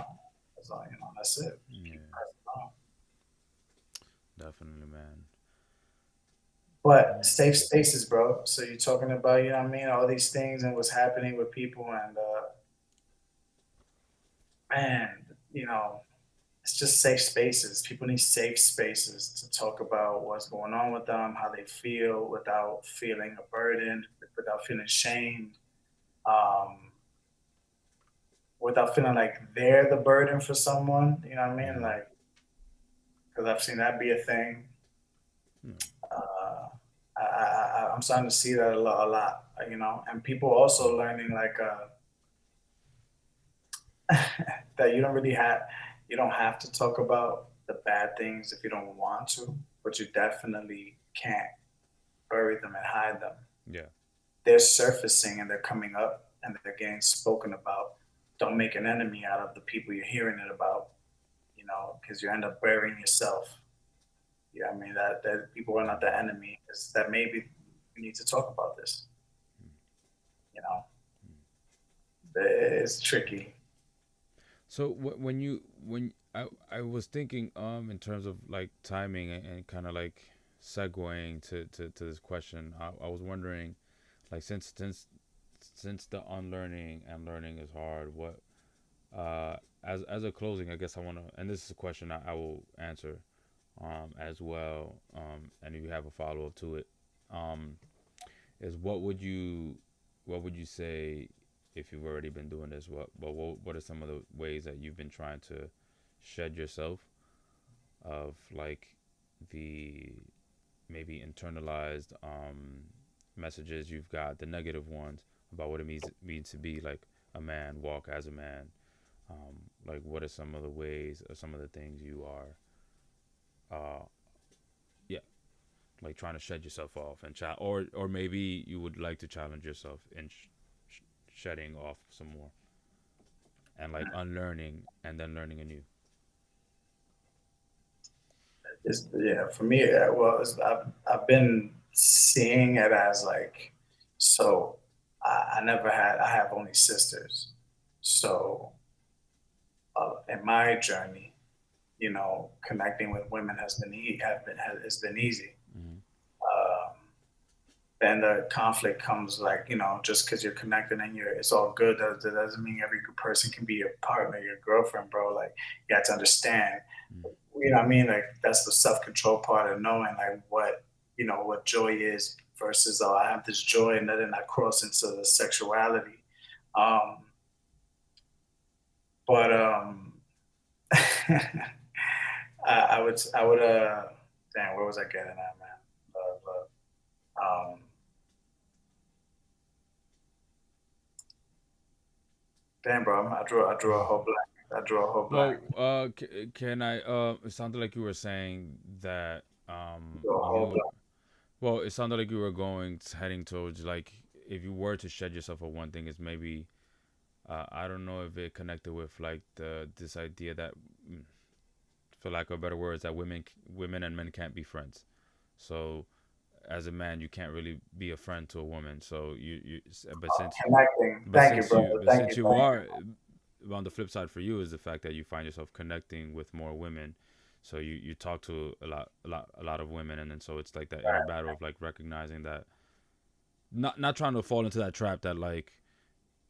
that's all. That's it. Just keep yeah, pressing on. definitely, man. But Mm, safe spaces, bro. So you're talking about, you know what I mean, all these things and what's happening with people, and man, it's just safe spaces. People need safe spaces to talk about what's going on with them, how they feel, without feeling a burden, without feeling shamed, um, without feeling like they're the burden for someone. You know what I mean? mm-hmm. Like, because I've seen that be a thing. Mm, Uh, I'm starting to see that a lot, and people also mm, learning like that you don't have to talk about the bad things if you don't want to, but you definitely can't bury them and hide them. yeah. They're surfacing and they're coming up and they're getting spoken about. Don't make an enemy out of the people you're hearing it about, because you end up burying yourself. Yeah, I mean that people are not the Mm, enemy. It's that maybe we need to talk about this. mm, You know, mm. it's tricky. So when I was thinking in terms of like timing and kind of like segueing to this question, I was wondering like since the unlearning and learning is hard, what as a closing, I guess I want to, and this is a question I will answer as well, and if you have a follow up to it, um, is what would you say if you've already been doing this? What are some of the ways that you've been trying to shed yourself of like the maybe internalized messages you've got, the negative ones about what it means to be like a man, walk as a man. Like what are some of the ways or some of the things you are uh yeah, like trying to shed yourself off and or maybe you would like to challenge yourself in shedding off some more and like unlearning and then learning anew. Yeah, for me, well, I've been seeing it as like, so I have only sisters. So in my journey, connecting with women has been easy. Mm-hmm. Um, then the conflict comes like, just because you're connected and it's all good, that doesn't mean every good person can be your partner, your girlfriend, bro. Like, you have to understand, you know what I mean? Like, that's the self control part of knowing, like, what joy is versus, oh, I have this joy and then I cross into the sexuality. Um, but I would, damn, where was I getting at, man? Um, damn, bro, I drew a whole blank. I drew a whole blank. Well, can I? It sounded like you were saying that Drew a whole you. blank. Well, it sounded like you were heading towards like if you were to shed yourself of one thing, is maybe I don't know if it connected with like this idea that, for lack of better words, that women and men can't be friends. So as a man, you can't really be a friend to a woman. So but since Connecting. but Thank you, since brother. you but Thank you, since you thank you. are on the flip side for you is the fact that you find yourself connecting with more women, so you talk to a lot of women, and then so it's like that inner battle of like recognizing that, not trying to fall into that trap that like,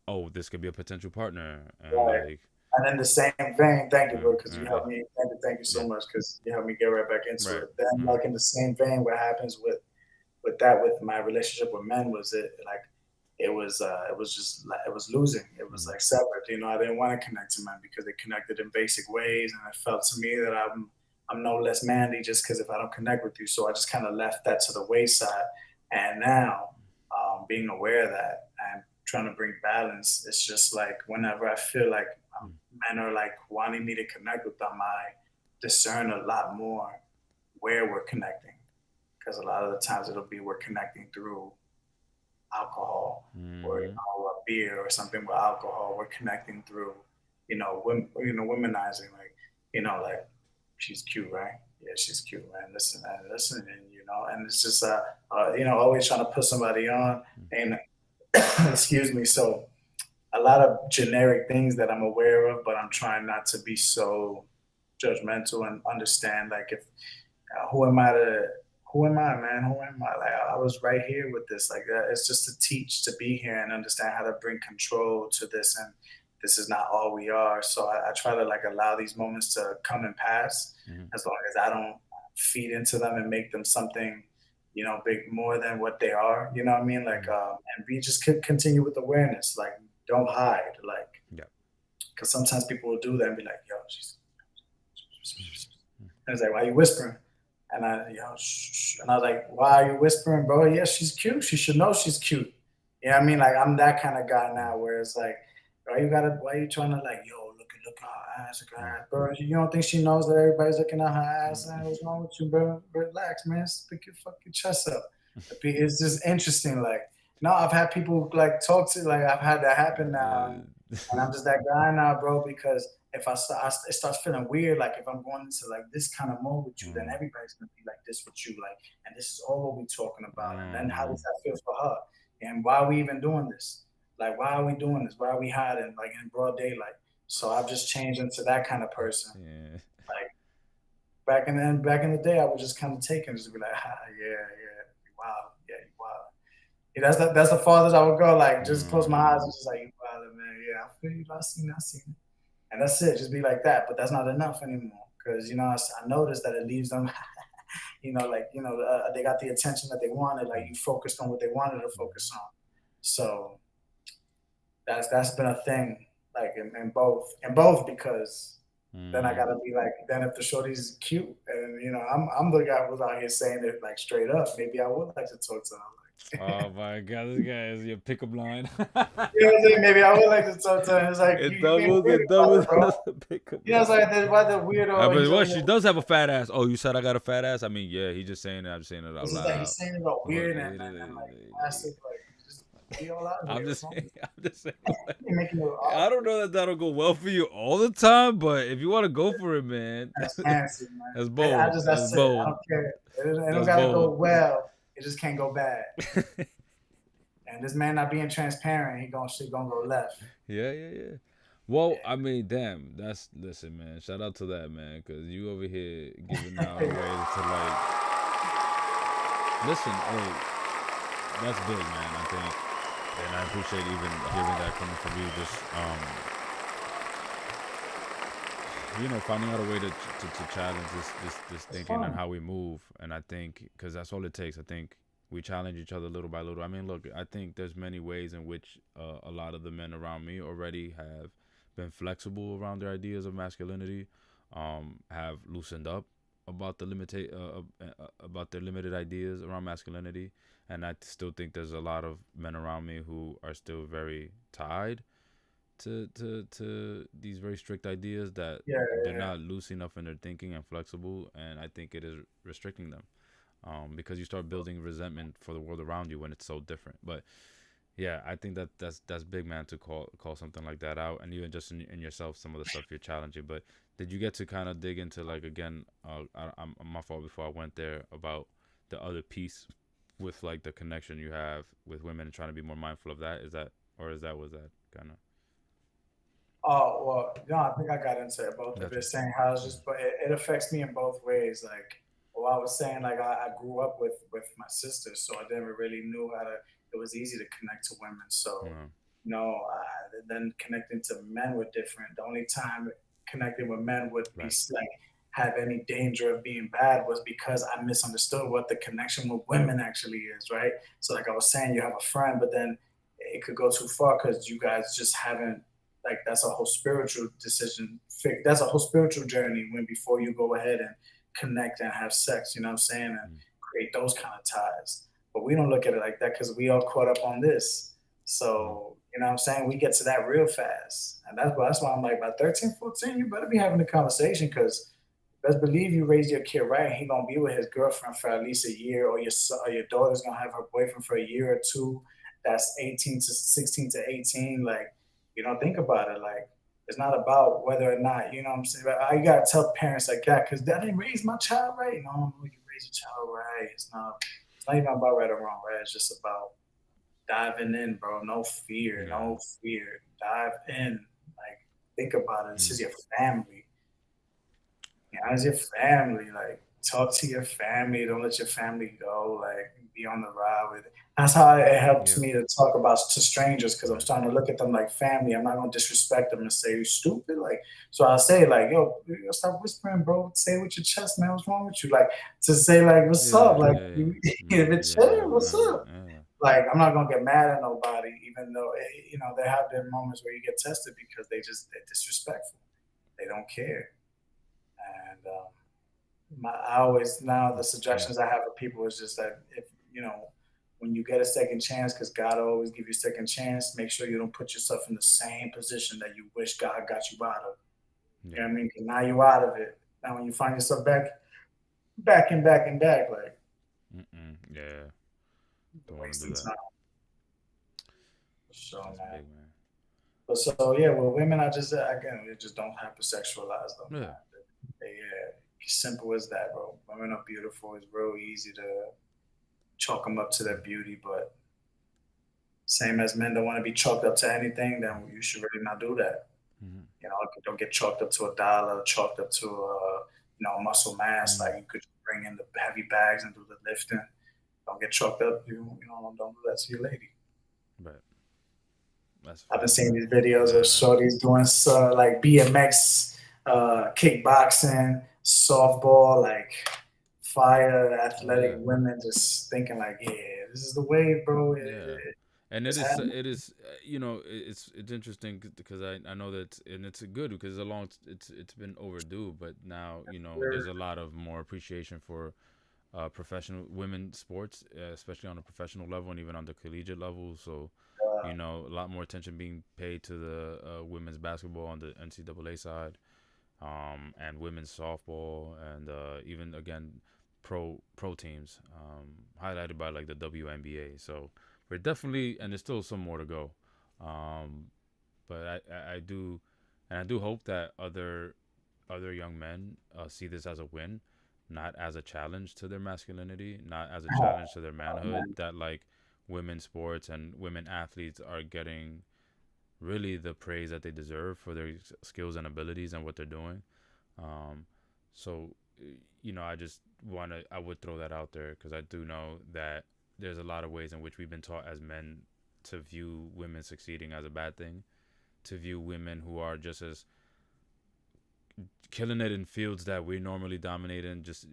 oh, this could be a potential partner, and Right. like And in the same vein, thank you, uh, bro, because you uh, helped me. Thank you so yeah, much, because you helped me get right back into right, it. Then, uh, like in the same vein, what happens with my relationship with men was it was losing. It was mm, like severed. I didn't want to connect to men because they connected in basic ways, and it felt to me that I'm no less manly just because if I don't connect with you. So I just kind of left that to the wayside. And now, being aware of that and trying to bring balance, it's just like whenever I feel like mm, men are like wanting me to connect with them, I discern a lot more where we're connecting, because a lot of the times it'll be we're connecting through alcohol, or mm-hmm, a beer or something with alcohol. We're connecting through, womenizing, like, like, she's cute, right? Yeah, she's cute, man. Listen, man, listen, and and it's just always trying to put somebody on, and excuse me. So a lot of generic things that I'm aware of, but I'm trying not to be so judgmental and understand, like, if who am I to who am I, man? Who am I? Like, I was right here with this. Like, it's just to teach, to be here, and understand how to bring control to this. And this is not all we are. So I try to, like, allow these moments to come and pass, Mm-hmm. as long as I don't feed into them and make them something, big more than what they are. You know what I mean? Like, and we just could continue with awareness. Like, don't hide. Like, Yeah. because sometimes people will do that and be like, yo, she's. And it's like, why are you whispering? And and I was like, why are you whispering, bro? Yeah, she's cute. She should know she's cute. You know what I mean? Like, I'm that kind of guy now, where it's like, why are you trying to, like, yo, look at her ass, look at her ass, bro? You don't think she knows that everybody's looking at her ass? Man, what's wrong with you, bro? Relax, man. Stick your fucking chest up. It's just interesting. Like, no, I've had people, like, talk to, like, I've had that happen now, and I'm just that guy now, bro, because if it starts feeling weird. Like, if I'm going into, like, this kind of mode with you, then everybody's gonna be like this with you, like, and this is all what we talking about. And then how does that feel for her? And why are we even doing this? Like, why are we doing this? Why are we hiding, like, in broad daylight? So I've just changed into that kind of person. Yeah. Like, back in the day, I was just kind of taking, just be like, wow, yeah, you wild. Yeah, that's the farthest I would go. Like, just close my eyes and just like, you wild, man. Yeah, I feel you. I seen it. And that's it. Just be like that. But that's not enough anymore, because I noticed that it leaves them, they got the attention that they wanted. Like, you focused on what they wanted to focus on. So that's been a thing, like, in both, because then I gotta be like, then if the shorty's cute, and I'm the guy who's out here saying it, like, straight up, maybe I would like to talk to her. Oh my God, this guy is your pickup line. You know what I'm saying? Maybe I would like to talk to her. It's like, you being weird It about doubles it, bro. as a pickup It's line. like, why the I weirdo? mean, He's what? over She here. does have a fat ass. Oh, you said I got a fat ass? I mean, yeah, he just saying it. I'm just saying it out It's just like loud. he's saying it all Oh, weird, and like, plastic, like, just be all out I'm here. just saying. I'm just saying. You're making it I don't know that that'll go well for you all the time, but if you want to go for it, man, that's fancy, man. that's bold. That's That's it. I bold. don't care. It don't That's gotta go bold. well. It just can't go bad. And this man not being transparent, shit gonna go left. Yeah. Well, I mean, damn. Listen, man. Shout out to that, man, because you over here giving out a way to, like, listen. Hey, that's big, man. I think, and I appreciate even hearing that coming from you. Just finding out a way to challenge this thinking and how we move. And I think, because that's all it takes. I think we challenge each other little by little. I mean, look, I think there's many ways in which a lot of the men around me already have been flexible around their ideas of masculinity, have loosened up about about their limited ideas around masculinity, and I still think there's a lot of men around me who are still very tied to these very strict ideas that they're not loose enough in their thinking and flexible, and I think it is restricting them, because you start building resentment for the world around you when it's so different. But yeah, I think that's big, man, to call something like that out, and even just in yourself, some of the stuff you're challenging. But did you get to kind of dig into, like, again, I'm my fault before I went there, about the other piece with, like, the connection you have with women and trying to be more mindful of that? Was that kind of? Oh, well, I think I got into both of Gotcha. it, saying how it's just, but it affects me in both ways. Like, well, I was saying, like, I grew up with my sisters, so I never really knew how to. It was easy to connect to women, so Yeah. then connecting to men were different. The only time connecting with men would be Right. like have any danger of being bad was because I misunderstood what the connection with women actually is, right? So, like I was saying, you have a friend, but then it could go too far because you guys just haven't, like, that's a whole spiritual decision. That's a whole spiritual journey when before you go ahead and connect and have sex, you know what I'm saying, and create those kind of ties. But we don't look at it like that because we all caught up on this. So, you know what I'm saying? We get to that real fast. And that's why I'm like, by 13, 14, you better be having a conversation, because best believe you raise your kid right, and he gonna be with his girlfriend for at least a year, or your daughter's gonna have her boyfriend for a year or two. That's 16 to 18. Like, you don't think about it. Like, It's not about whether or not, you know what I'm saying? I gotta tell parents like that because I didn't raise my child right. No, you raise a child right. It's not even about right or wrong, right? It's just about diving in, bro. No fear, Yeah. no fear. Dive in. Like, think about it. This is Mm. your family. How's your family? Like, talk to your family. Don't let your family go. Like, be on the ride with it. That's how it helps Yeah. me to talk about to strangers because I'm Right. starting to look at them like family. I'm not gonna disrespect them and say you stupid. Like, so I say like, yo, stop whispering, bro. Say it with your chest, man. What's wrong with you? Like, to say like, what's up? Yeah. Like, Yeah. Yeah. you, if Man. it's Yeah. chilling, what's Man. up? Yeah. Like, I'm not gonna get mad at nobody, even though there have been moments where you get tested because they're disrespectful. They don't care, and I always now the Yeah. suggestions I have for people is just that if when you get a second chance, because God will always give you a second chance, make sure you don't put yourself in the same position that you wish God got you out of. You Yeah. know what I mean? 'Cause now you out of it. Now when you find yourself back and back and back, like Mm-mm. Yeah. you're Don't want to do wasting that. time. So That's man. big, man. But so yeah, with women, I just again, we just don't hypersexualize them, Yeah. man. Yeah, simple as that, bro. Women are beautiful. It's real easy to chalk them up to their beauty, but same as men don't want to be chalked up to anything, then you should really not do that. Mm-hmm. Don't get chalked up to a dollar, chalked up to muscle mass. Mm. Like you could bring in the heavy bags and do the lifting. Don't get chalked up. Don't do that to your lady. But that's I've been fact, seeing man. these videos of Yeah, man. shorties doing like BMX, kickboxing, softball, like fire athletic Yeah. women just thinking like, yeah, this is the wave, bro. Yeah. And It's happening. it is it's interesting because I know that and it's good because it's been overdue, but now there's a lot of more appreciation for professional women sports, especially on a professional level and even on the collegiate level. So, a lot more attention being paid to the women's basketball on the NCAA side, and women's softball, and even again pro teams, highlighted by like the WNBA. So we're definitely, and there's still some more to go, um, but I do, and I do hope that other young men see this as a win, not as a challenge to their masculinity, not as a challenge to their manhood. That like women's sports and women athletes are getting really the praise that they deserve for their skills and abilities and what they're doing. Um, so, I would throw that out there because I do know that there's a lot of ways in which we've been taught as men to view women succeeding as a bad thing, to view women who are just as killing it in fields that we normally dominate in. Just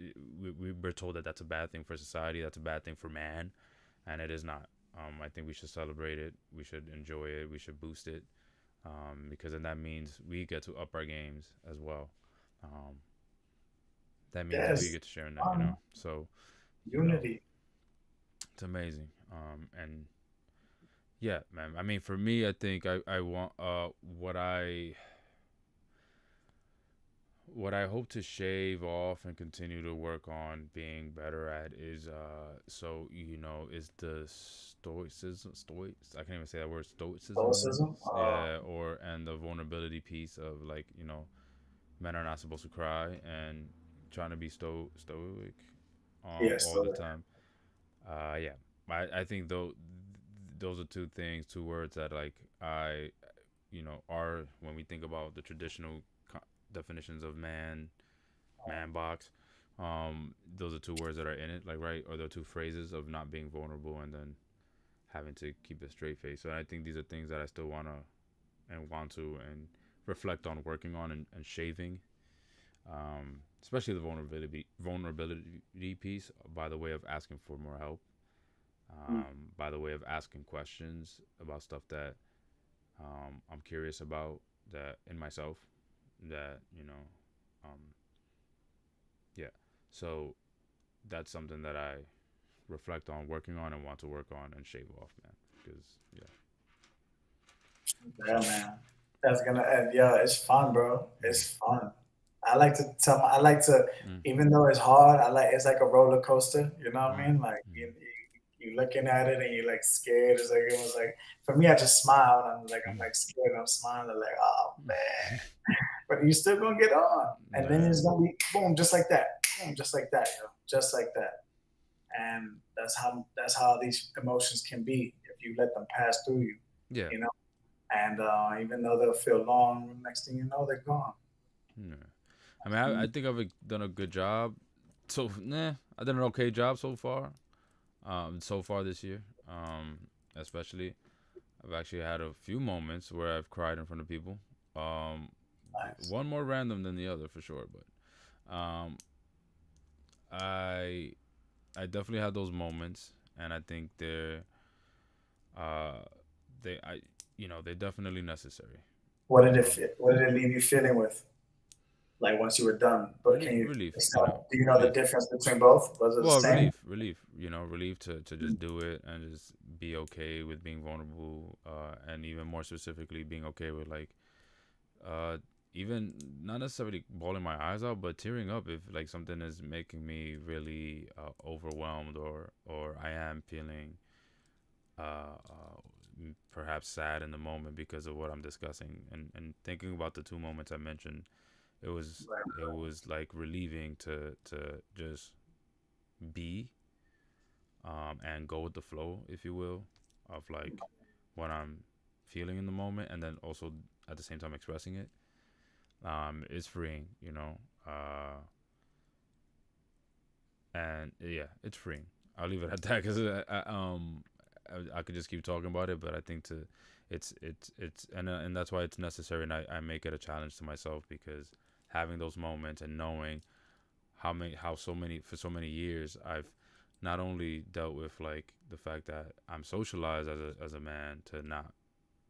we're told that that's a bad thing for society, that's a bad thing for man, and it is not. I think we should celebrate it. We should enjoy it. We should boost it, because then that means we get to up our games as well. Um, that means that we Yes, get to share in that, um, So, you know, unity. it's amazing. And yeah, man. I mean, for me, I think I want what I hope to shave off and continue to work on being better at is is the stoics, I can't even say that word, stoicism. Stoicism. Yeah, or and the vulnerability piece of like, men are not supposed to cry, and trying to be stoic Yes. all the time. Yeah. I think those are two things, two words that like I are when we think about the traditional definitions of man box. Those are two words that are in it, like, right, or the two phrases of not being vulnerable and then having to keep a straight face. So I think these are things that I still want to and reflect on working on and shaving. Especially the vulnerability piece, by the way of asking for more help, Mm. by the way of asking questions about stuff that I'm curious about, that in myself, that um, yeah. So that's something that I reflect on, working on, and want to work on and shave off, man. Because yeah, Yeah, man. That's gonna end. Yeah, it's fun, bro. mm, It's fun. I like to tell. I like to, mm, even though it's hard. It's like a roller coaster. You know what I mm, mean? Like mm, you looking at it and you're like scared. It was like for me, I just smile and I'm like mm, scared. And I'm smiling like, oh man. But you're still gonna get on, and then it's gonna be boom, just like that, boom, just like that, yo, just like that. And that's how these emotions can be if you let them pass through you, Yeah. you know. And even though they'll feel long, next thing you know, they're gone. Yeah. I mean, I think I've done a good job. So, I done an okay job so far. So far this year, especially, I've actually had a few moments where I've cried in front of people. Um, Nice. one more random than the other for sure, but I I definitely had those moments, and I think uh, I they're definitely necessary. What did it leave you feeling with? Like once you were done, but can you Relief, do you know the relief. difference between both? Was it the Well, same? relief. Relief to just do it and just be okay with being vulnerable, and even more specifically, being okay with like, uh, even not necessarily bawling my eyes out, but tearing up if like something is making me really overwhelmed, or I am feeling perhaps sad in the moment because of what I'm discussing, and thinking about the two moments I mentioned, it was Right. it was like relieving to just be, and go with the flow, if you will, of like what I'm feeling in the moment, and then also at the same time expressing it. Is freeing, and yeah, it's freeing. I'll leave it at that because I could just keep talking about it, but I think and that's why it's necessary, and I make it a challenge to myself, because having those moments and knowing how so many for so many years I've not only dealt with like the fact that I'm socialized as a man to not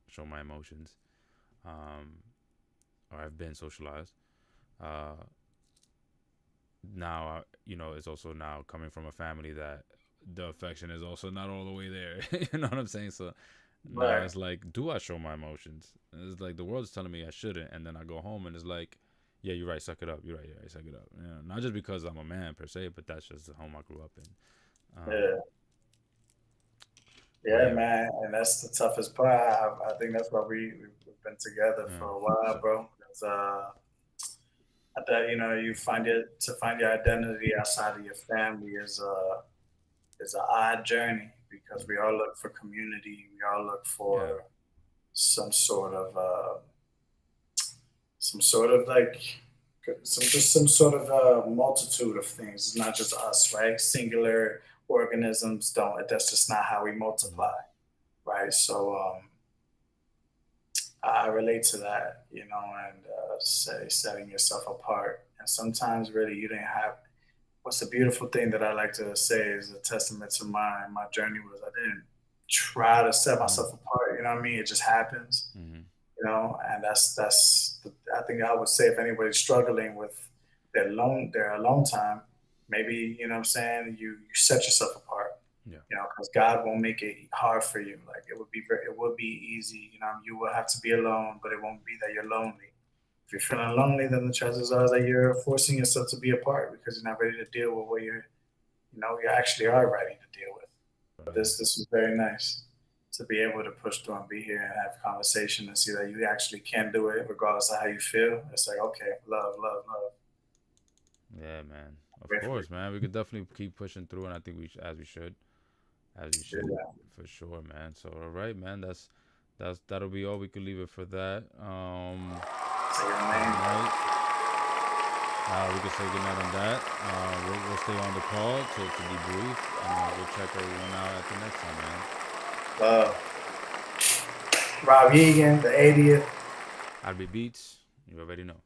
show my emotions, um, or I've been socialized. Uh, Now, it's also now coming from a family that the affection is also not all the way there. You know what I'm saying? So now Right. it's like, do I show my emotions? And it's like the world's telling me I shouldn't, and then I go home and it's like, yeah, you're right, suck it up. You're right, suck it up. Not just because I'm a man per se, but that's just the home I grew up in. Yeah. But Yeah, yeah, man, and that's the toughest part. I think that's why we've been together yeah. for a while, So bro. 'Cause, that you find it to find your identity outside of your family is an odd journey because we all look for community. We all look yeah, for some sort of like some sort of multitude of things. It's not just us, right? Singular organisms don't. That's just not how we mhm, multiply, right? So I relate to that, and say setting yourself apart. And sometimes, really, you didn't have. What's the beautiful thing that I like to say is a testament to my journey was I didn't try to set mhm, myself apart. You know what I mean? It just happens. mhm, And I think I would say if anybody's struggling with their alone time, maybe what I'm saying you set yourself apart, yeah, because God won't make it hard for you. Like it would be easy. You will have to be alone, but it won't be that you're lonely. If you're feeling lonely, then the chances are that you're forcing yourself to be apart because you're not ready to deal with what you actually are ready to deal with. But yeah, this was very nice to be able to push through and be here and have a conversation and see that you actually can do it regardless of how you feel. It's like, okay, love, love, love. yeah, man. Of Grateful. course, man. We could definitely keep pushing through, and I think as we should, Yeah. for sure, man. So, all right, man. That'll be all. We could leave it for that. Say your Good name. night. We can say good night on that. We'll stay on the call to debrief, and we'll check everyone out at the next time, man. Love. Rob Hegan, the 80th. ROB BEATZ. You already know.